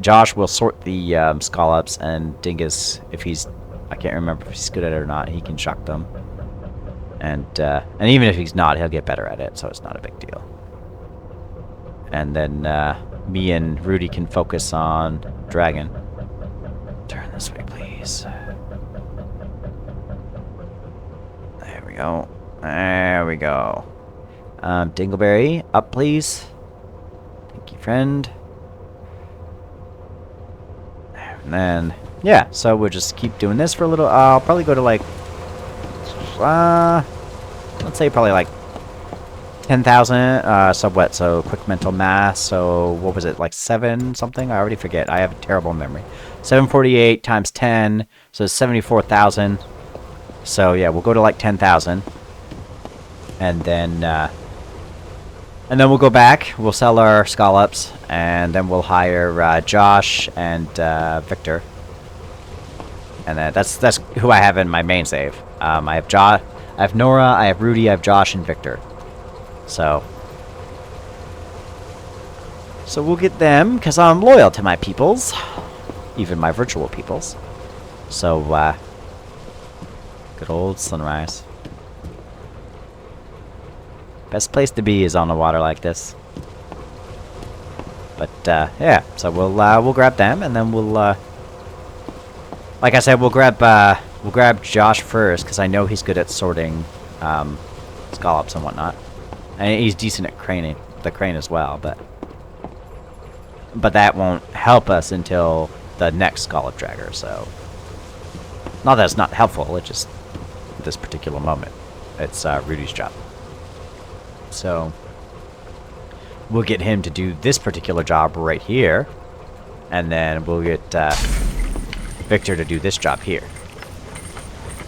Josh will sort the scallops, and Dingus, if he's, I can't remember if he's good at it or not, he can chuck them. And even if he's not, he'll get better at it, so it's not a big deal. And then me and Rudy can focus on Dragon. Turn this way, please. There we go. There we go. Dingleberry, up please. Thank you, friend. And then, yeah, so we'll just keep doing this for a little. I'll probably go to like, let's say probably like 10,000 subwet, so quick mental math. So what was it, like 7 something? I already forget. I have a terrible memory. 748 times 10, so 74,000. So yeah, we'll go to like 10,000, and then we'll go back. We'll sell our scallops, and then we'll hire Josh and Victor. And then that's who I have in my main save. I have Nora, I have Rudy, I have Josh, and Victor. So we'll get them, because I'm loyal to my peoples. Even my virtual peoples. So, good old Sunrise. Best place to be is on the water like this. But, yeah, so we'll grab them, and then we'll, like I said, we'll grab Josh first, because I know he's good at sorting, scallops and whatnot. And he's decent at the crane as well, but that won't help us until the next scallop dragger, so. Not that it's not helpful, it's just this particular moment. It's Rudy's job. So we'll get him to do this particular job right here, and then we'll get Victor to do this job here.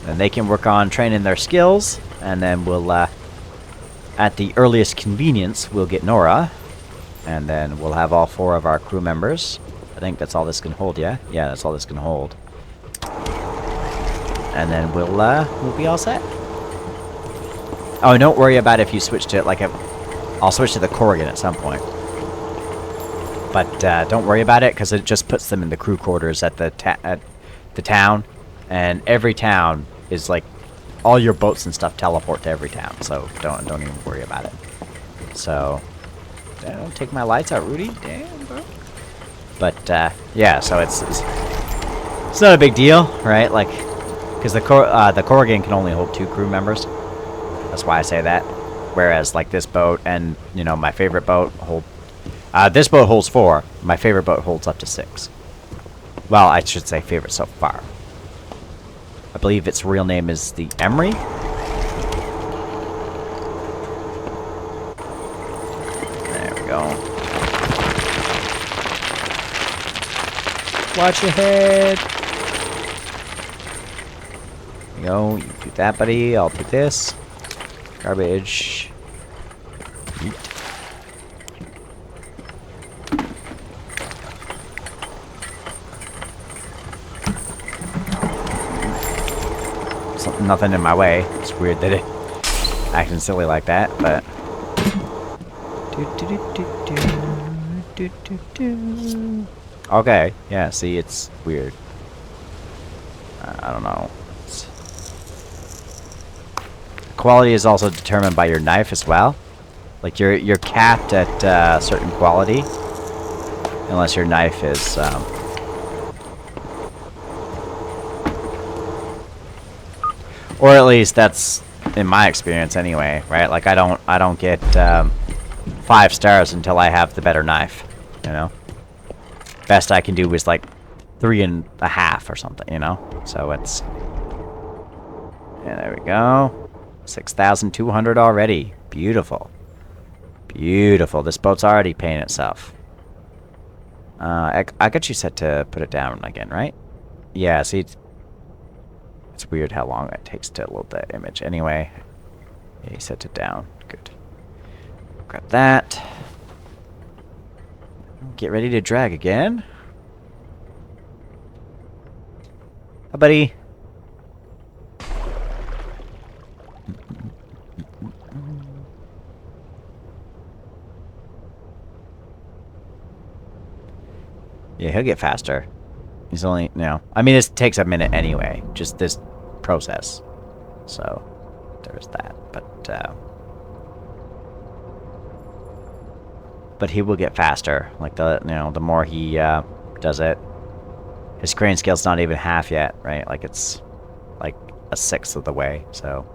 And they can work on training their skills, and then we'll, at the earliest convenience, we'll get Nora, and then we'll have all 4 of our crew members. I think that's all this can hold, yeah? Yeah, that's all this can hold. And then we'll be all set. Oh, don't worry about if you switch to it, like, I'll switch to the Corrigan at some point. But don't worry about it, because it just puts them in the crew quarters at the town. And every town is like, all your boats and stuff teleport to every town, so don't even worry about it. So, don't take my lights out, Rudy. Damn, bro. But yeah, so it's not a big deal, right? Like, because the Corrigan can only hold 2 crew members. That's why I say that. Whereas like this boat and my favorite boat this boat holds 4. My favorite boat holds up to 6. Well, I should say favorite so far. I believe its real name is the Emery. There we go. Watch your head. There we go. You do that, buddy. I'll do this. Garbage. Eat. Nothing in my way. It's weird that it acting silly like that, but okay, yeah, see, it's weird. I don't know. Quality is also determined by your knife as well. Like you're capped at a certain quality, Unless your knife is, or at least that's in my experience anyway, right? Like I don't get 5 stars until I have the better knife, you know? Best I can do is like 3.5 or something, you know? So it's, yeah, there we go. 6,200 already. Beautiful. Beautiful. This boat's already paying itself. I got you set to put it down again, right? Yeah, see, it's weird how long it takes to load that image. Anyway, yeah, you set it down. Good. Grab that. Get ready to drag again. Hi, buddy. Yeah, he'll get faster. He's only, you know, I mean, this takes a minute anyway, just this process. So, there's that. But he will get faster. Like, the more he does it. His crane scale's not even half yet, right? Like, it's like a 1/6 of the way, so.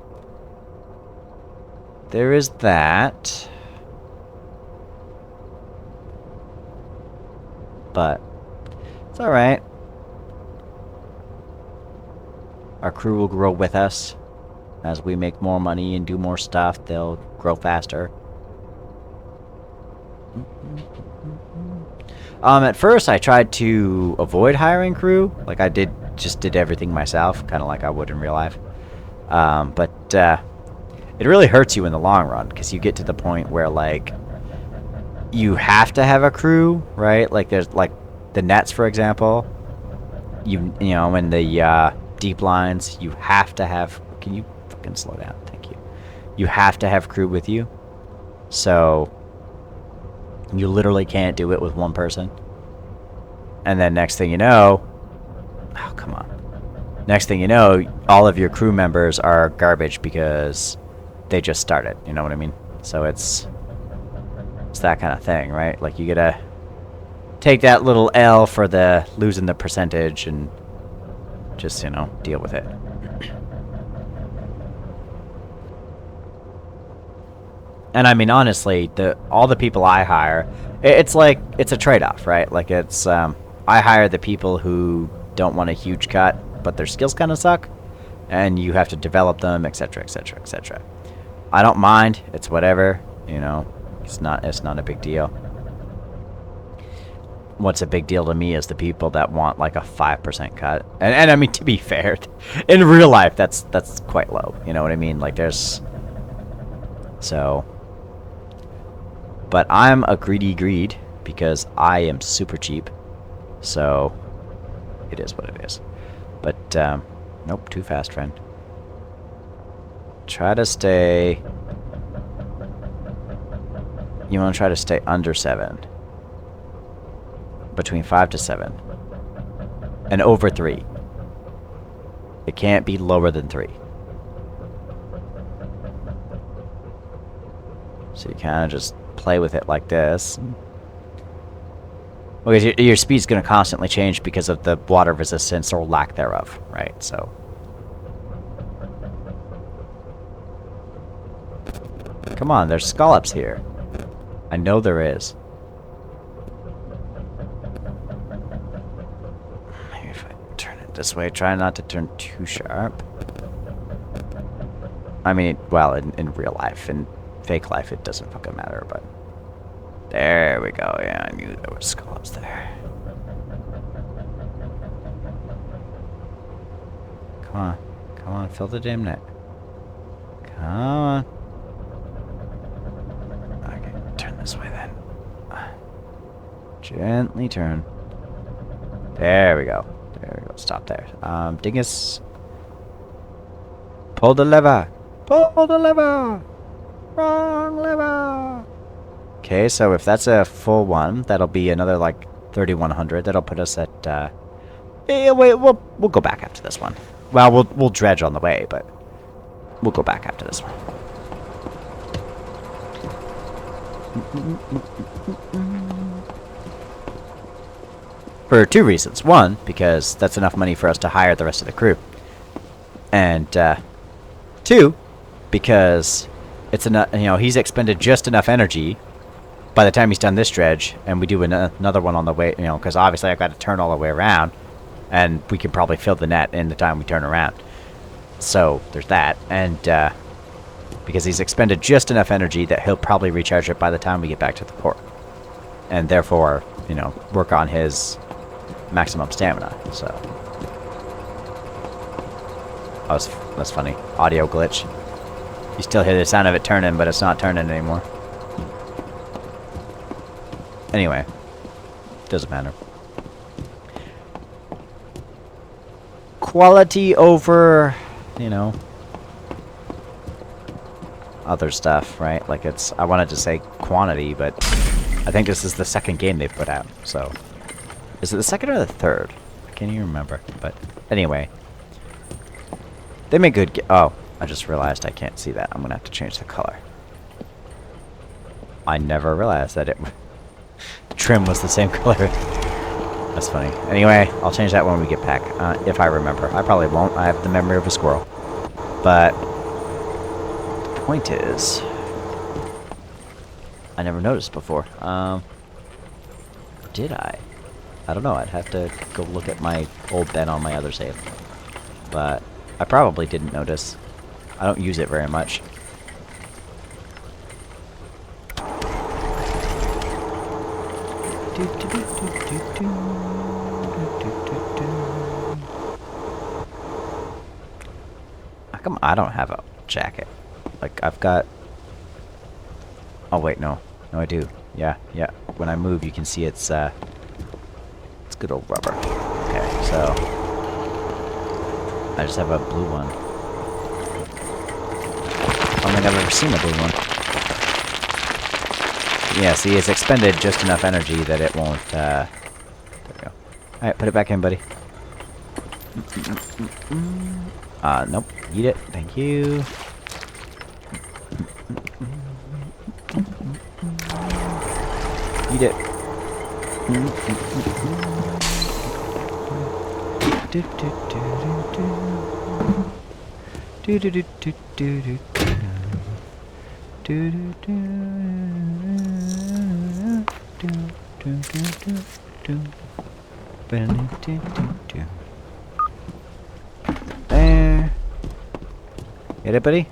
There is that. But it's alright. Our crew will grow with us. As we make more money and do more stuff, they'll grow faster. At first I tried to avoid hiring crew. Like I just did everything myself, kind of like I would in real life. But it really hurts you in the long run, because you get to the point where, like, you have to have a crew, right? Like, there's, like, the nets, for example. You know, in the deep lines, you have to have... Can you fucking slow down? Thank you. You have to have crew with you. So, you literally can't do it with one person. And then next thing you know... Oh, come on. Next thing you know, all of your crew members are garbage because they just started. You know what I mean? So it's that kind of thing, right? Like, you gotta take that little L for the losing the percentage and just, you know, deal with it. And I mean, honestly, all the people I hire, it's like, it's a trade-off, right? Like, it's, I hire the people who don't want a huge cut, but their skills kind of suck, and you have to develop them, etc., etc., etc. I don't mind. It's whatever, you know. It's not a big deal. What's a big deal to me is the people that want like a 5% cut. And I mean, to be fair, in real life, that's quite low. You know what I mean? Like, there's... So... But I'm a greed because I am super cheap. So, it is what it is. But, nope, too fast, friend. Try to stay... You want to try to stay under 7. Between 5 to 7. And over 3. It can't be lower than 3. So you kind of just play with it like this. Because your speed's going to constantly change because of the water resistance or lack thereof, right? So... Come on, there's scallops here. I know there is. Maybe if I turn it this way, try not to turn too sharp. I mean, well, in real life. In fake life, it doesn't fucking matter, but... There we go, yeah, I knew there was scallops there. Come on, fill the damn net. Come on. Okay, turn this way then. Gently turn. There we go. There we go, stop there. Dingus. Pull the lever. Pull the lever. Wrong lever. Okay, so if that's a full one, that'll be another like 3,100. That'll put us at. Wait, we'll go back after this one. Well, we'll dredge on the way, but we'll go back after this one. For two reasons. One, because that's enough money for us to hire the rest of the crew. And two, because it's enough. You know, he's expended just enough energy by the time he's done this dredge, and we do another one on the way. You know, because obviously I've got to turn all the way around, and we can probably fill the net in the time we turn around. So there's that, and because he's expended just enough energy that he'll probably recharge it by the time we get back to the port, and therefore, you know, work on his maximum stamina. So that's funny. Audio glitch. You still hear the sound of it turning, but it's not turning anymore. Anyway, doesn't matter. Quality over, you know, other stuff, right? Like I wanted to say quantity, but I think this is the second game they've put out, so. Is it the second or the third? I can't even remember, but anyway. They make good oh, I just realized I can't see that. I'm gonna have to change the color. I never realized that the trim was the same color. That's funny. Anyway, I'll change that when we get back, if I remember. I probably won't. I have the memory of a squirrel. But the point is, I never noticed before. Did I? I don't know. I'd have to go look at my old Ben on my other save. But I probably didn't notice. I don't use it very much. How come I don't have a jacket? Like, I've got... Oh, wait, no. No, I do. Yeah. When I move, you can see it's good old rubber. Okay, so... I just have a blue one. I don't think I've ever seen a blue one. Yeah, see, it's expended just enough energy that it won't, there we go. Alright, put it back in, buddy. Nope. Eat it. Thank you. Eat it. There. Get it, buddy?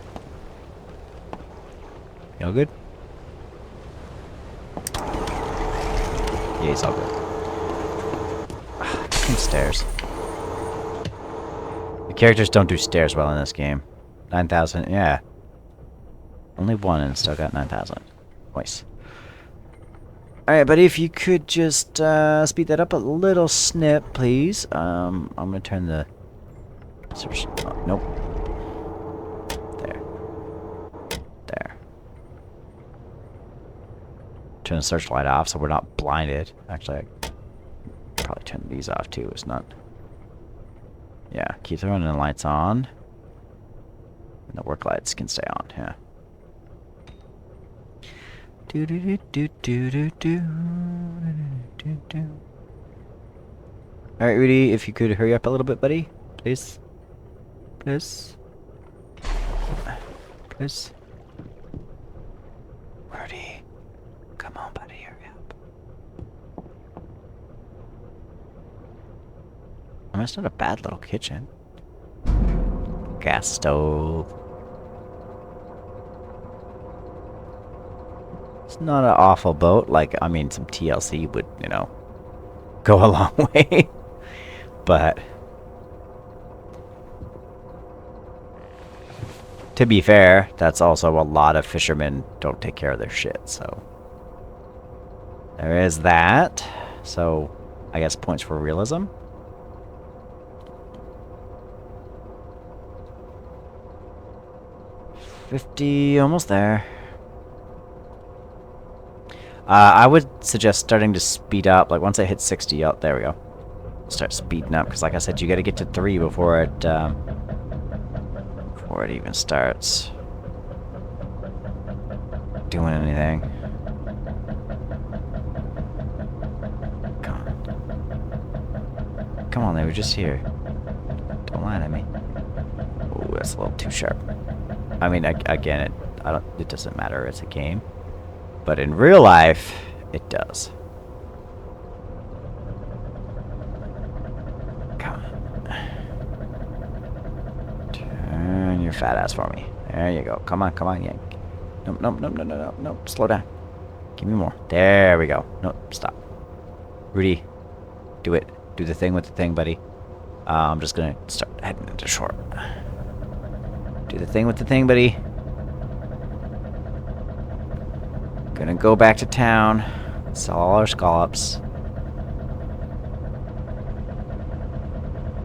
You all good? Yeah, he's all good. Fucking stairs. The characters don't do stairs well in this game. 9,000, yeah. Only one and still got 9,000. Nice. Alright, buddy, if you could just speed that up a little snip, please. I'm gonna turn the search. Oh, nope. There. Turn the searchlight off so we're not blinded. Actually, I probably turn these off too. It's not. Yeah, keep the running lights on. And the work lights can stay on, yeah. Alright, Rudy, if you could hurry up a little bit, buddy. Please. Please. Please. Rudy. Come on, buddy, hurry up. I mean, it's not a bad little kitchen. Gas stove. It's not an awful boat. Like, I mean, some TLC would, you know, go a long way. But to be fair, that's also a lot of fishermen don't take care of their shit, so there is that. So I guess points for realism. $50, almost there. I would suggest starting to speed up. Like once it hits 60, oh, there we go. Start speeding up because, like I said, you got to get to 3 before it even starts doing anything. Come on. we were just here. Don't lie to me. Oh, that's a little too sharp. I mean, again, it doesn't matter. It's a game. But in real life, it does. Come on. Turn your fat ass for me. There you go. Come on, come on, yank. Nope, nope, nope, nope, nope, nope. Slow down. Give me more. There we go. Nope, stop. Rudy, do it. Do the thing with the thing, buddy. I'm just gonna start heading into shore. Do the thing with the thing, buddy. Gonna go back to town. Sell all our scallops.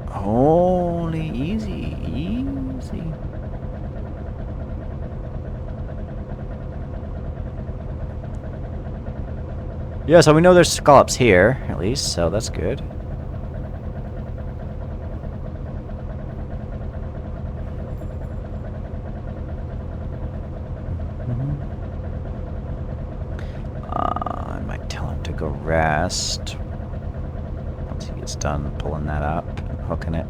Holy easy, easy. Yeah, so we know there's scallops here, at least, so that's good. I might tell him to go rest once he gets done pulling that up and hooking it.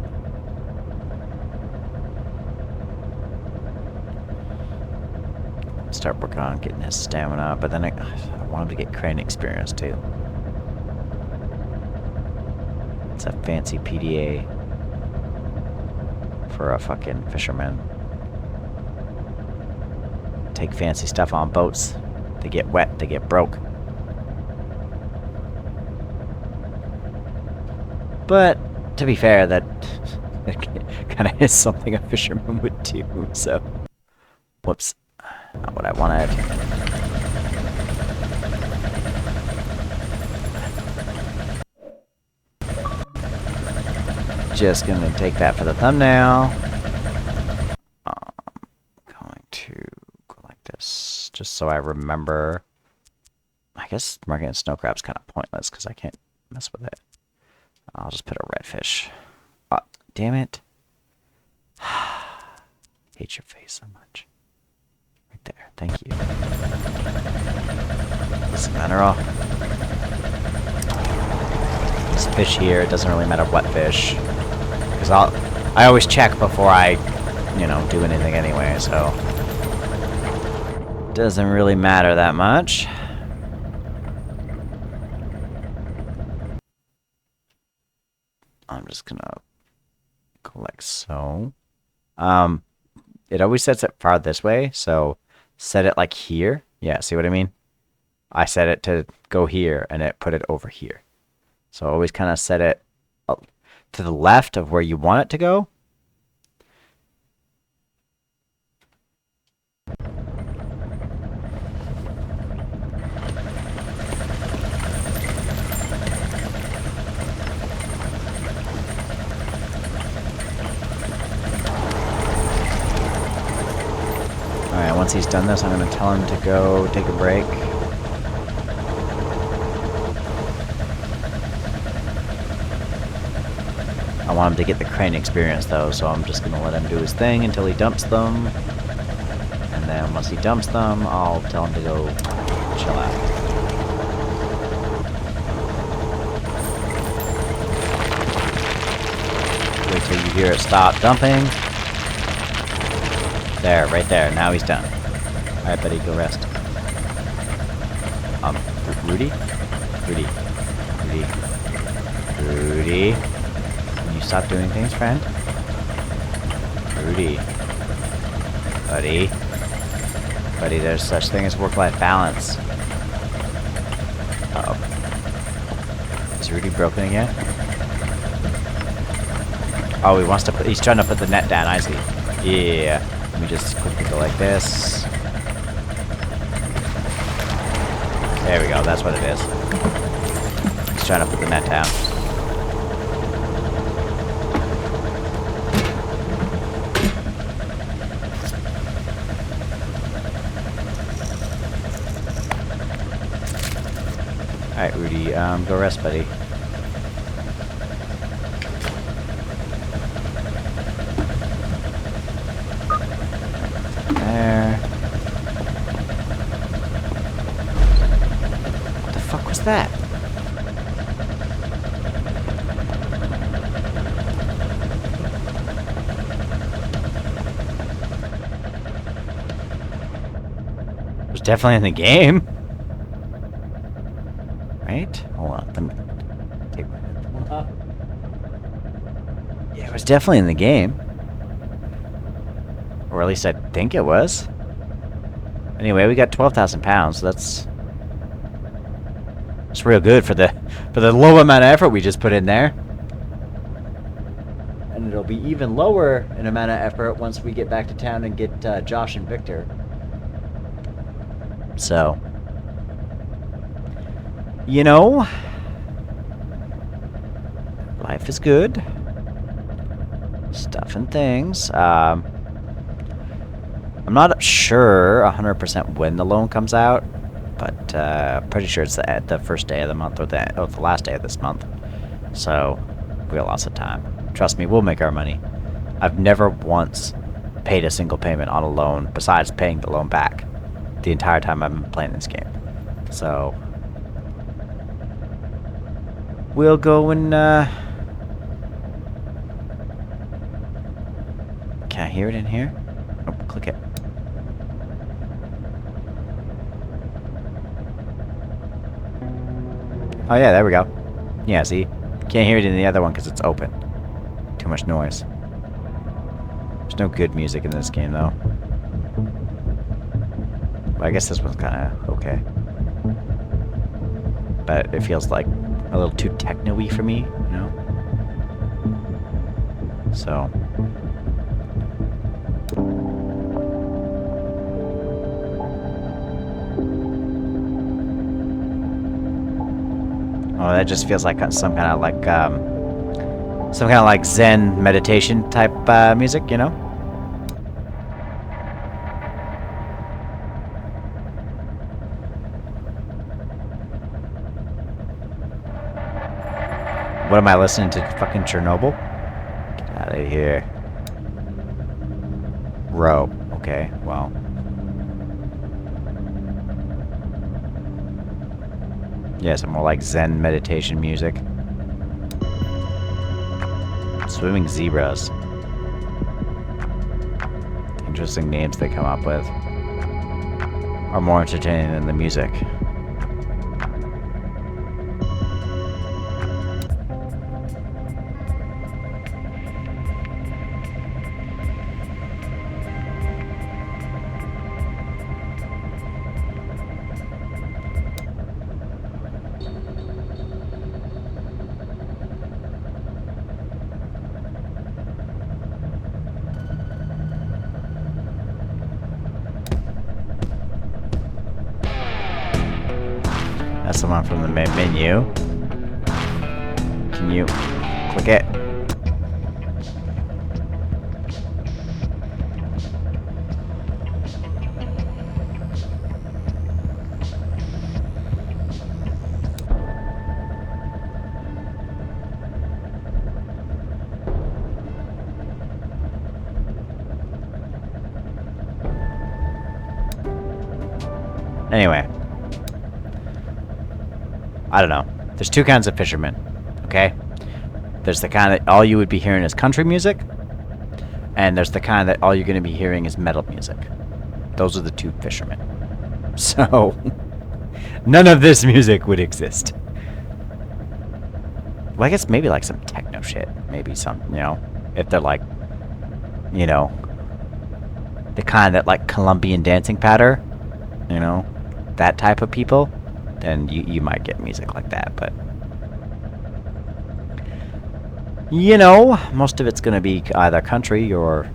Start working on getting his stamina up, but then I want him to get crane experience too. It's a fancy PDA for a fucking fisherman. Take fancy stuff on boats. They get wet, they get broke. But to be fair, that kind of is something a fisherman would do, so. Whoops. Not what I wanted. Just gonna take that for the thumbnail. Going to go like this, just so I remember. I guess marking a snow crab's kind of pointless because I can't mess with it. I'll just put a redfish. Oh, damn it. Hate your face so much. Right there. Thank you. Listen, mineral. This fish here, it doesn't really matter what fish. Because I always check before I, you know, do anything anyway, so. Doesn't really matter that much. I'm just gonna go like so. It always sets it far this way, so set it like here. Yeah, see what I mean? I set it to go here, and it put it over here. So always kind of set it up to the left of where you want it to go. Alright, once he's done this, I'm going to tell him to go take a break. I want him to get the crane experience, though, so I'm just going to let him do his thing until he dumps them. And then once he dumps them, I'll tell him to go chill out. Wait till you hear it stop dumping. There, right there. Now he's done. Alright, buddy, go rest. Rudy? Rudy. Rudy. Rudy. Can you stop doing things, friend? Rudy. Buddy. Buddy, there's such thing as work-life balance. Uh-oh. Is Rudy broken again? Oh, he wants to put, he's trying to put the net down, I see. Yeah. Let me just quickly go like this. There we go, that's what it is. He's trying to put the net down. Alright, Rudy, go rest, buddy. There. What the fuck was that? was definitely in the game. Right? Hold on. Let me take my headphone off. Yeah, it was definitely in the game. Or at least I think it was. Anyway, we got 12,000 pounds, so that's real good for the low amount of effort we just put in there. And it'll be even lower in amount of effort once we get back to town and get Josh and Victor. So, you know, life is good. Stuff and things. I'm not sure 100% when the loan comes out, but pretty sure it's the first day of the month or the last day of this month. So we got lots of time. Trust me, we'll make our money. I've never once paid a single payment on a loan besides paying the loan back the entire time I've been playing this game. So we'll go and can I hear it in here? Oh, click it. Oh yeah, there we go. Yeah, see? Can't hear it in the other one because it's open. Too much noise. There's no good music in this game, though. Well, I guess this one's kind of okay. But it feels like a little too techno-y for me, you know? So... oh, that just feels like some kind of like Zen meditation type music, you know? What am I listening to? Fucking Chernobyl? Get out of here. Row. Okay, well. Yeah, some more like Zen meditation music. Swimming zebras. Interesting names they come up with. Are more entertaining than the music. That's the one from the main menu. Can you click it? Anyway. I don't know. There's two kinds of fishermen, okay? There's the kind that all you would be hearing is country music, and there's the kind that all you're going to be hearing is metal music. Those are the two fishermen. So, none of this music would exist. Well, I guess maybe like some techno shit. Maybe some, you know, if they're like, you know, the kind that like Colombian dancing patter, you know, that type of people. Then you might get music like that, but you know, most of it's gonna be either country or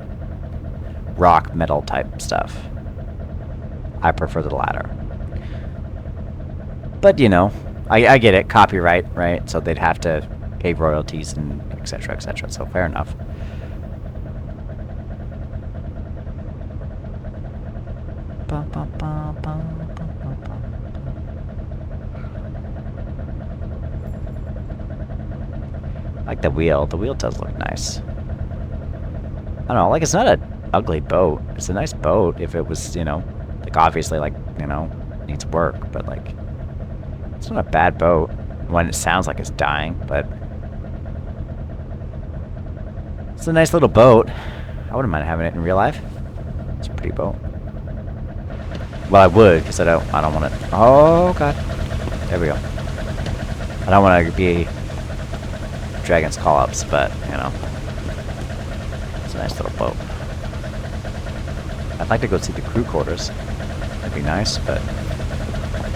rock metal type stuff. I prefer the latter. But you know, I get it, copyright, right? So they'd have to pay royalties and etc. etc. So fair enough. Bum, bum, bum, bum. Like the wheel. The wheel does look nice. I don't know, like it's not an ugly boat. It's a nice boat if it was, you know, like obviously like, you know, needs work, but like it's not a bad boat when it sounds like it's dying, but it's a nice little boat. I wouldn't mind having it in real life. It's a pretty boat. Well, I would, because I don't want to... Oh, God. There we go. I don't want to be Dragon's Call-Ups, but, you know. It's a nice little boat. I'd like to go see the crew quarters. That'd be nice, but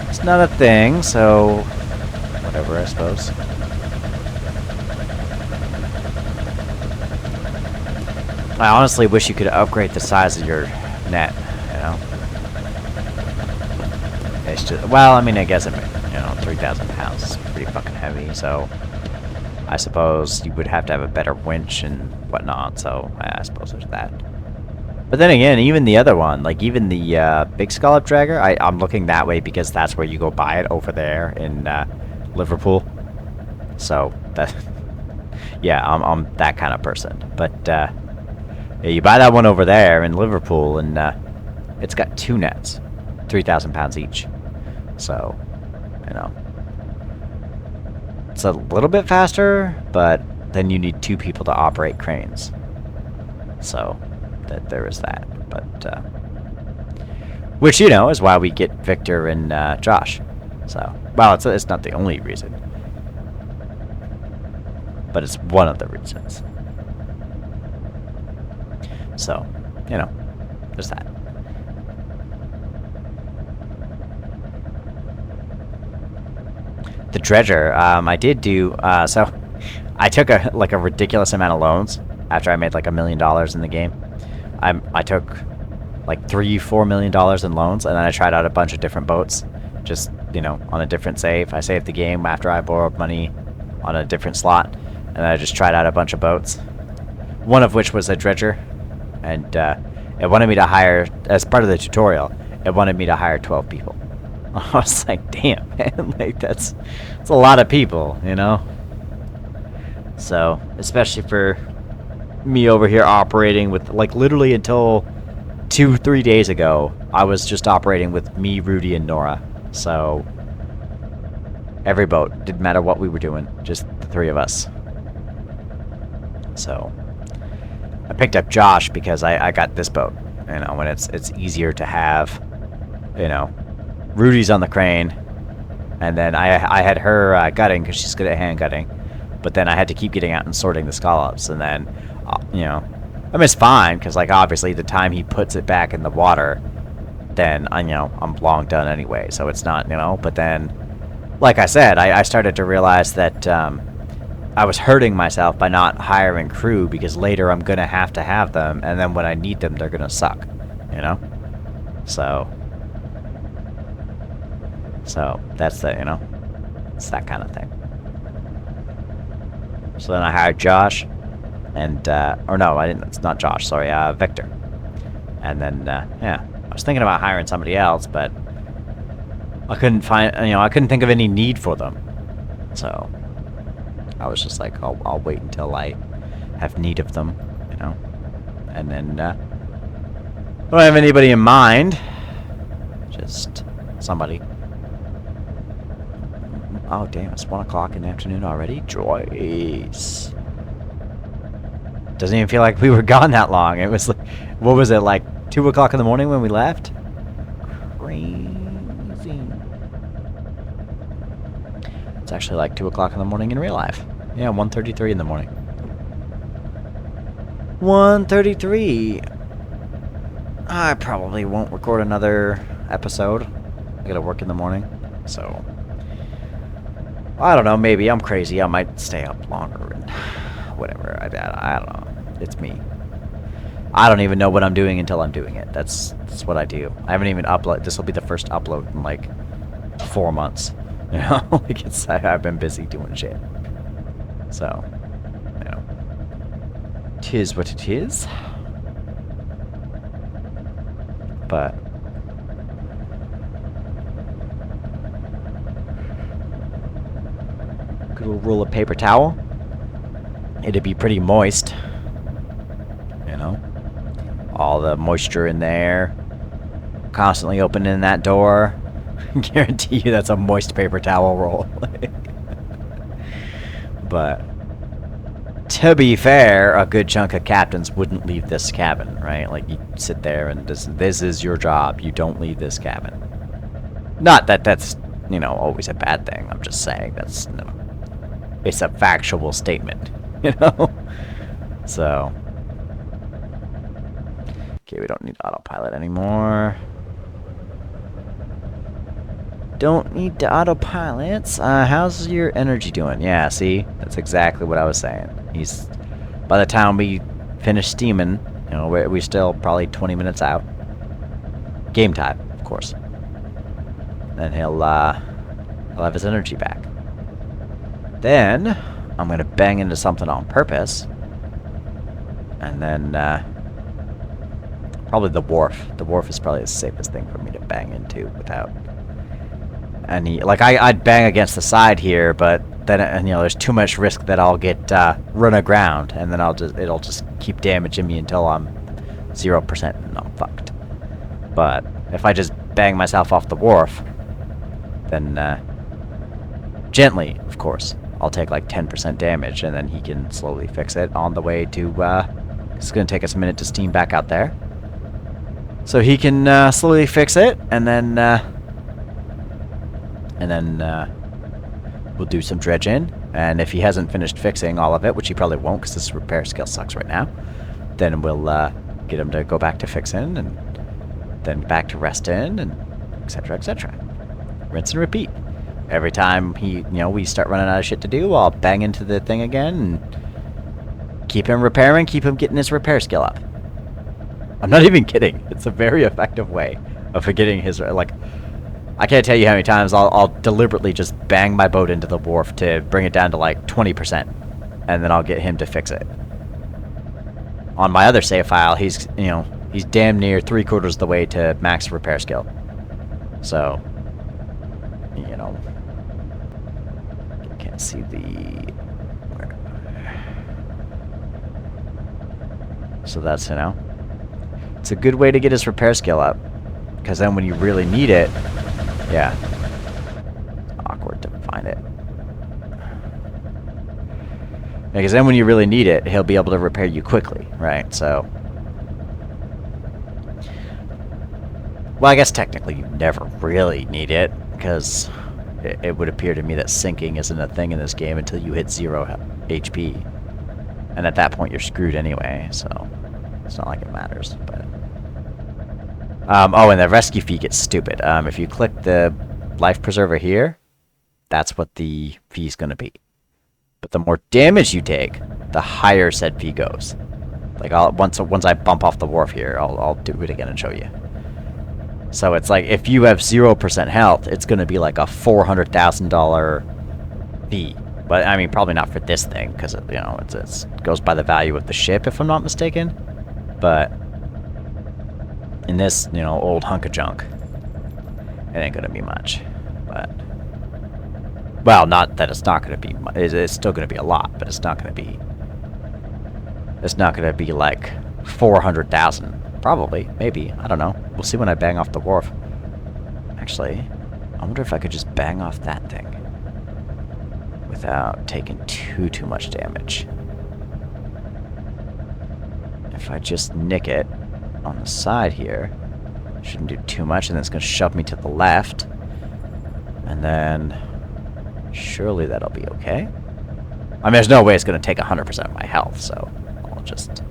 it's not a thing, so whatever, I suppose. I honestly wish you could upgrade the size of your net, you know? It's just, well, I mean, I guess, 3,000 pounds is pretty fucking heavy, so I suppose you would have to have a better winch and whatnot, so I suppose there's that. But then again, even the other one, like even the big scallop dragger, I'm looking that way because that's where you go buy it over there in Liverpool. So that, yeah, I'm that kind of person. But yeah, you buy that one over there in Liverpool, and it's got 2 nets, 3,000 pounds each. So, you know, it's a little bit faster, but then you need 2 people to operate cranes. So that there is that, but which, you know, is why we get Victor and Josh. So, well, it's not the only reason, but it's one of the reasons. So, you know, there's that. The dredger, I did do, so I took a ridiculous amount of loans after I made like $1 million in the game. I took like $3-4 million in loans, and then I tried out a bunch of different boats, just, you know, on a different save. I saved the game after I borrowed money on a different slot, and then I just tried out a bunch of boats. One of which was a dredger, and it wanted me to hire, as part of the tutorial, it wanted me to hire 12 people. I was like, damn, man, like that's a lot of people, you know? So, especially for me over here operating with, like, literally until 2-3 days ago, I was just operating with me, Rudy, and Nora. So every boat, didn't matter what we were doing, just the 3 of us. So I picked up Josh because I got this boat, you know, when it's easier to have, you know. Rudy's on the crane, and then I had her gutting because she's good at hand gutting, but then I had to keep getting out and sorting the scallops, and then you know, I mean, it's fine, because, like, obviously, the time he puts it back in the water, then, you know, I'm long done anyway, so it's not, you know, but then, like I said, I started to realize that, I was hurting myself by not hiring crew, because later I'm gonna have to have them, and then when I need them, they're gonna suck, you know? So, that's the, you know, it's that kind of thing. So then I hired Josh, and, or no, I didn't, it's not Josh, sorry, Victor. And then, yeah, I was thinking about hiring somebody else, but I couldn't find, you know, I couldn't think of any need for them. So I was just like, I'll wait until I have need of them, you know. And then, I don't have anybody in mind, just somebody. Oh, damn, it's 1 o'clock in the afternoon already? Joyce. Doesn't even feel like we were gone that long. It was like, what was it, like 2 o'clock in the morning when we left? Crazy. It's actually like 2 o'clock in the morning in real life. Yeah, 1:33 in the morning. 1:33. I probably won't record another episode. I gotta work in the morning, so I don't know. Maybe I'm crazy. I might stay up longer and whatever. I don't know. It's me. I don't even know what I'm doing until I'm doing it. That's what I do. I haven't even uploaded. This will be the first upload in like 4 months. You know, like I've been busy doing shit. So, you know, 'tis what it is. But good little roll of paper towel. It'd be pretty moist. You know, all the moisture in there. Constantly opening that door. Guarantee you that's a moist paper towel roll. But To be fair, a good chunk of captains wouldn't leave this cabin, right? Like, you sit there and this is your job. You don't leave this cabin. Not that that's, you know, always a bad thing. I'm just saying that's, you know, it's a factual statement, you know? So. Okay, we don't need autopilot anymore. Don't need the autopilots. How's your energy doing? Yeah, see? That's exactly what I was saying. He's, by the time we finish steaming, you know, we're still probably 20 minutes out. Game time, of course. Then he'll have his energy back. Then, I'm gonna bang into something on purpose. And then, probably the wharf. The wharf is probably the safest thing for me to bang into without any, like, I'd bang against the side here, but then, you know, there's too much risk that I'll get run aground, and then it'll just keep damaging me until I'm 0% and I'm fucked. But if I just bang myself off the wharf, then gently, of course, I'll take like 10% damage, and then he can slowly fix it on the way to. It's gonna take us a minute to steam back out there, so he can slowly fix it, and then we'll do some dredging. And if he hasn't finished fixing all of it, which he probably won't because his repair skill sucks right now, then we'll get him to go back to fixing, and then back to resting, and etc. etc. Rinse and repeat. Every time we start running out of shit to do, I'll bang into the thing again and keep him repairing, keep him getting his repair skill up. I'm not even kidding. It's a very effective way of getting his, like, I can't tell you how many times I'll deliberately just bang my boat into the wharf to bring it down to like 20%, and then I'll get him to fix it. On my other save file, he's damn near 3/4 of the way to max repair skill. So, you know, can't see the. So that's, you know, it's a good way to get his repair skill up, because then when you really need it. Yeah. Awkward to find it. Because then when you really need it, he'll be able to repair you quickly, right? So. Well, I guess technically you never really need it, because it would appear to me that sinking isn't a thing in this game until you hit 0 HP. And at that point you're screwed anyway, so it's not like it matters, but. Oh, and the rescue fee gets stupid. If you click the life preserver here, that's what the fee's gonna be. But the more damage you take, the higher said fee goes. Like, once I bump off the wharf here, I'll do it again and show you. So it's like, if you have 0% health, it's gonna be like a $400,000 fee. But I mean, probably not for this thing, because it goes by the value of the ship, if I'm not mistaken. But in this, old hunk of junk, it ain't gonna be much. But, well, not that it's not gonna be. It's still gonna be a lot, but it's not gonna be. It's not gonna be like 400,000. Probably, maybe. I don't know. We'll see when I bang off the wharf. Actually, I wonder if I could just bang off that thing without taking too much damage. If I just nick it on the side here, shouldn't do too much, and then it's going to shove me to the left, and then surely that'll be okay. I mean, there's no way it's going to take 100% of my health, so I'll just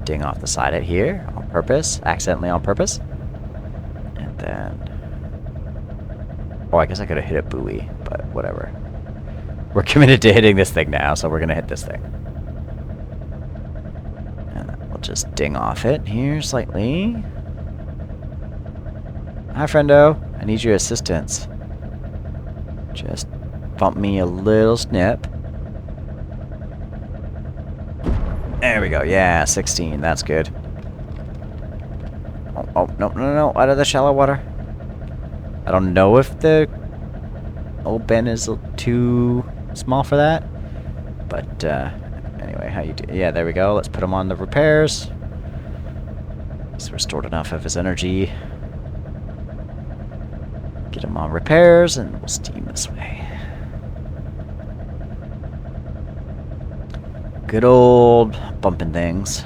ding off the side of here on purpose, accidentally on purpose, and then, oh, I guess I could have hit a buoy, but whatever. We're committed to hitting this thing now, so we're going to hit this thing. We'll just ding off it here slightly. Hi, friendo. I need your assistance. Just bump me a little snip. There we go. Yeah, 16. That's good. Oh, no. Out of the shallow water. I don't know if the old Ben is too small for that. But, anyway, how you do? Yeah, there we go. Let's put him on the repairs. He's restored enough of his energy. Get him on repairs, and we'll steam this way. Good old bumping things.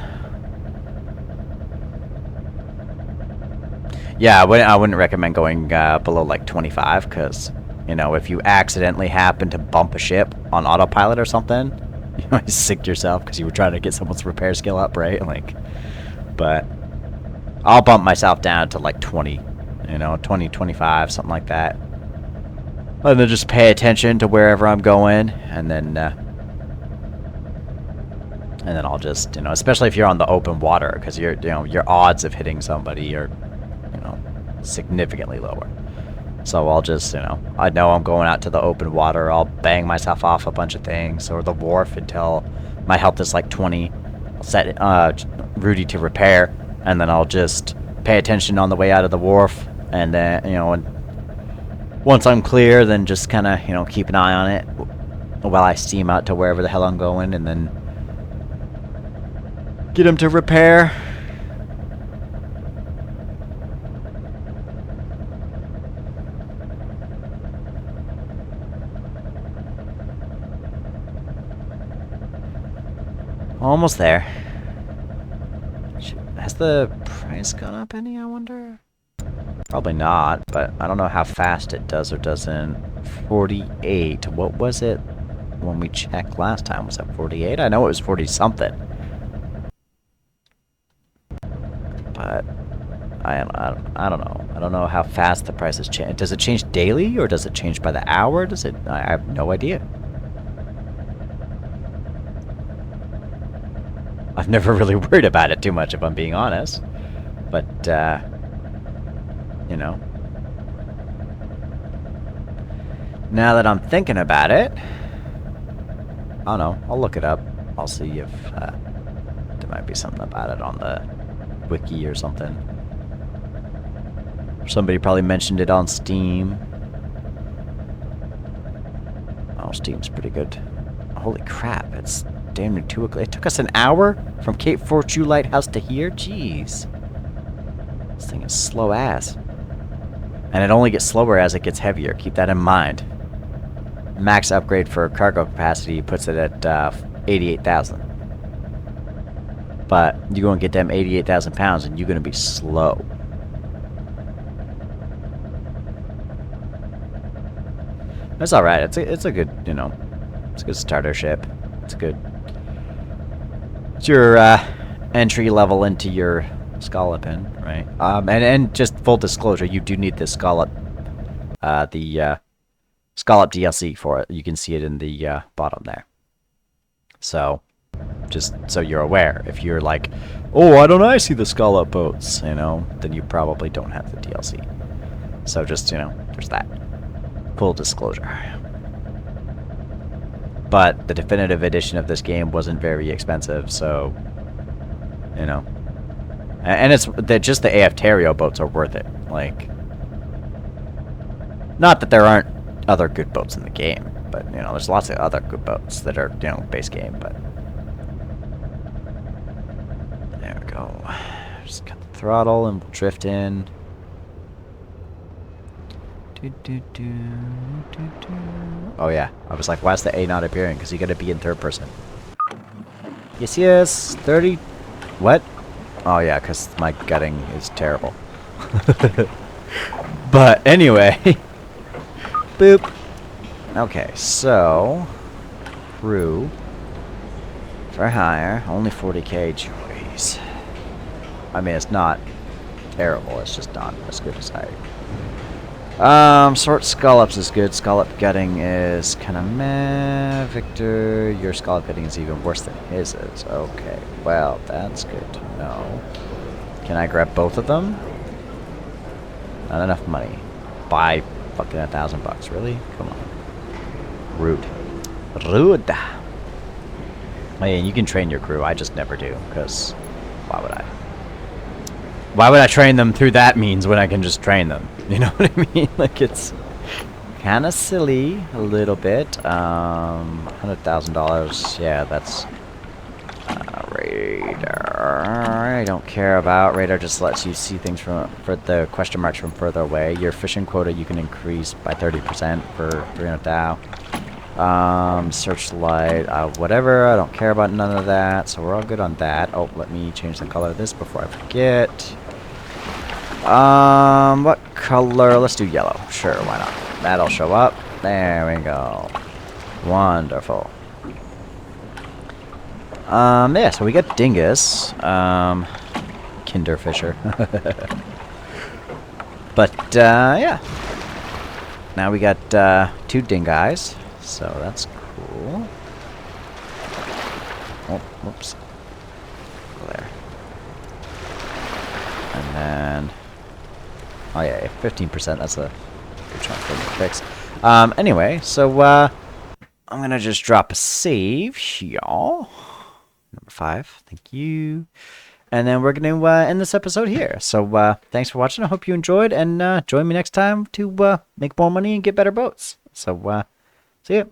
Yeah, I wouldn't recommend going below like 25, because, you know, if you accidentally happen to bump a ship on autopilot or something, you might sink yourself because you were trying to get someone's repair skill up, right? Like, but I'll bump myself down to like 20, you know, 20, 25, something like that. And then just pay attention to wherever I'm going, and then I'll just, you know, especially if you're on the open water, because you know, your odds of hitting somebody are, you know, significantly lower. So I'll just, you know I'm going out to the open water, I'll bang myself off a bunch of things, or the wharf until my health is like 20. I'll set Rudy to repair, and then I'll just pay attention on the way out of the wharf, and then, you know, and once I'm clear, then just kind of, you know, keep an eye on it while I steam out to wherever the hell I'm going, and then get him to repair. Almost there. Has the price gone up any, I wonder? Probably not, but I don't know how fast it does or doesn't. 48. What was it when we checked last time? Was that 48? I know it was 40 something. But I don't know. I don't know how fast the prices change. Does it change daily, or does it change by the hour? Does it? I have no idea. I've never really worried about it too much, if I'm being honest. But, you know. Now that I'm thinking about it, I don't know. I'll look it up. I'll see if there might be something about it on the wiki or something. Somebody probably mentioned it on Steam. Oh, Steam's pretty good. Holy crap, it's damn near 2 o'clock. It took us an hour from Cape Fortune Lighthouse to here? Jeez. This thing is slow ass. And it only gets slower as it gets heavier. Keep that in mind. Max upgrade for cargo capacity puts it at 88,000. But you're going to get them 88,000 pounds and you're going to be slow. That's alright. It's a good, you know, it's a good starter ship. It's good. It's your entry level into your Scallopin, right? And just full disclosure, you do need the Scallop DLC for it. You can see it in the bottom there. So, just so you're aware, if you're like, oh, why don't I see the Scallop boats, you know, then you probably don't have the DLC. So just, you know, there's that. Full disclosure. But the definitive edition of this game wasn't very expensive, so, you know. And it's just the Aiftario boats are worth it. Like, not that there aren't other good boats in the game, but, you know, there's lots of other good boats that are, you know, base game, but. There we go. Just cut the throttle and we'll drift in. Oh yeah, I was like, why is the A not appearing? Because you gotta be in third person. Yes, 30... What? Oh yeah, because my gutting is terrible. But anyway. Boop. Okay, so... Crew. For hire. Only 40k. Jeez. I mean, it's not terrible. It's just not as good as I... Sort Scallops is good. Scallop gutting is kind of meh. Victor, your scallop gutting is even worse than his is. Okay, well, that's good to know. Can I grab both of them? Not enough money. Buy fucking $1,000, really? Come on. Rude. Rude. Oh, yeah, you can train your crew. I just never do, because why would I? Why would I train them through that means when I can just train them? You know what I mean? Like, it's kind of silly a little bit. $100,000. Yeah, that's radar. I don't care about radar. Just lets you see things for the question marks from further away. Your fishing quota you can increase by 30% for 300 Dow. Searchlight, whatever. I don't care about none of that, so we're all good on that. Oh, let me change the color of this before I forget. What color? Let's do yellow. Sure, why not? That'll show up. There we go. Wonderful. Yeah, so we got Dingus. Kinderfisher. But, yeah. Now we got, 2 Dingeyes. So that's cool. Oh, whoops. There. And then... oh yeah, 15%, that's a good chunk for me to fix. Anyway, so, I'm gonna just drop a save, y'all. Number 5, thank you. And then we're going to end this episode here. So thanks for watching. I hope you enjoyed. And join me next time to make more money and get better boats. So see ya.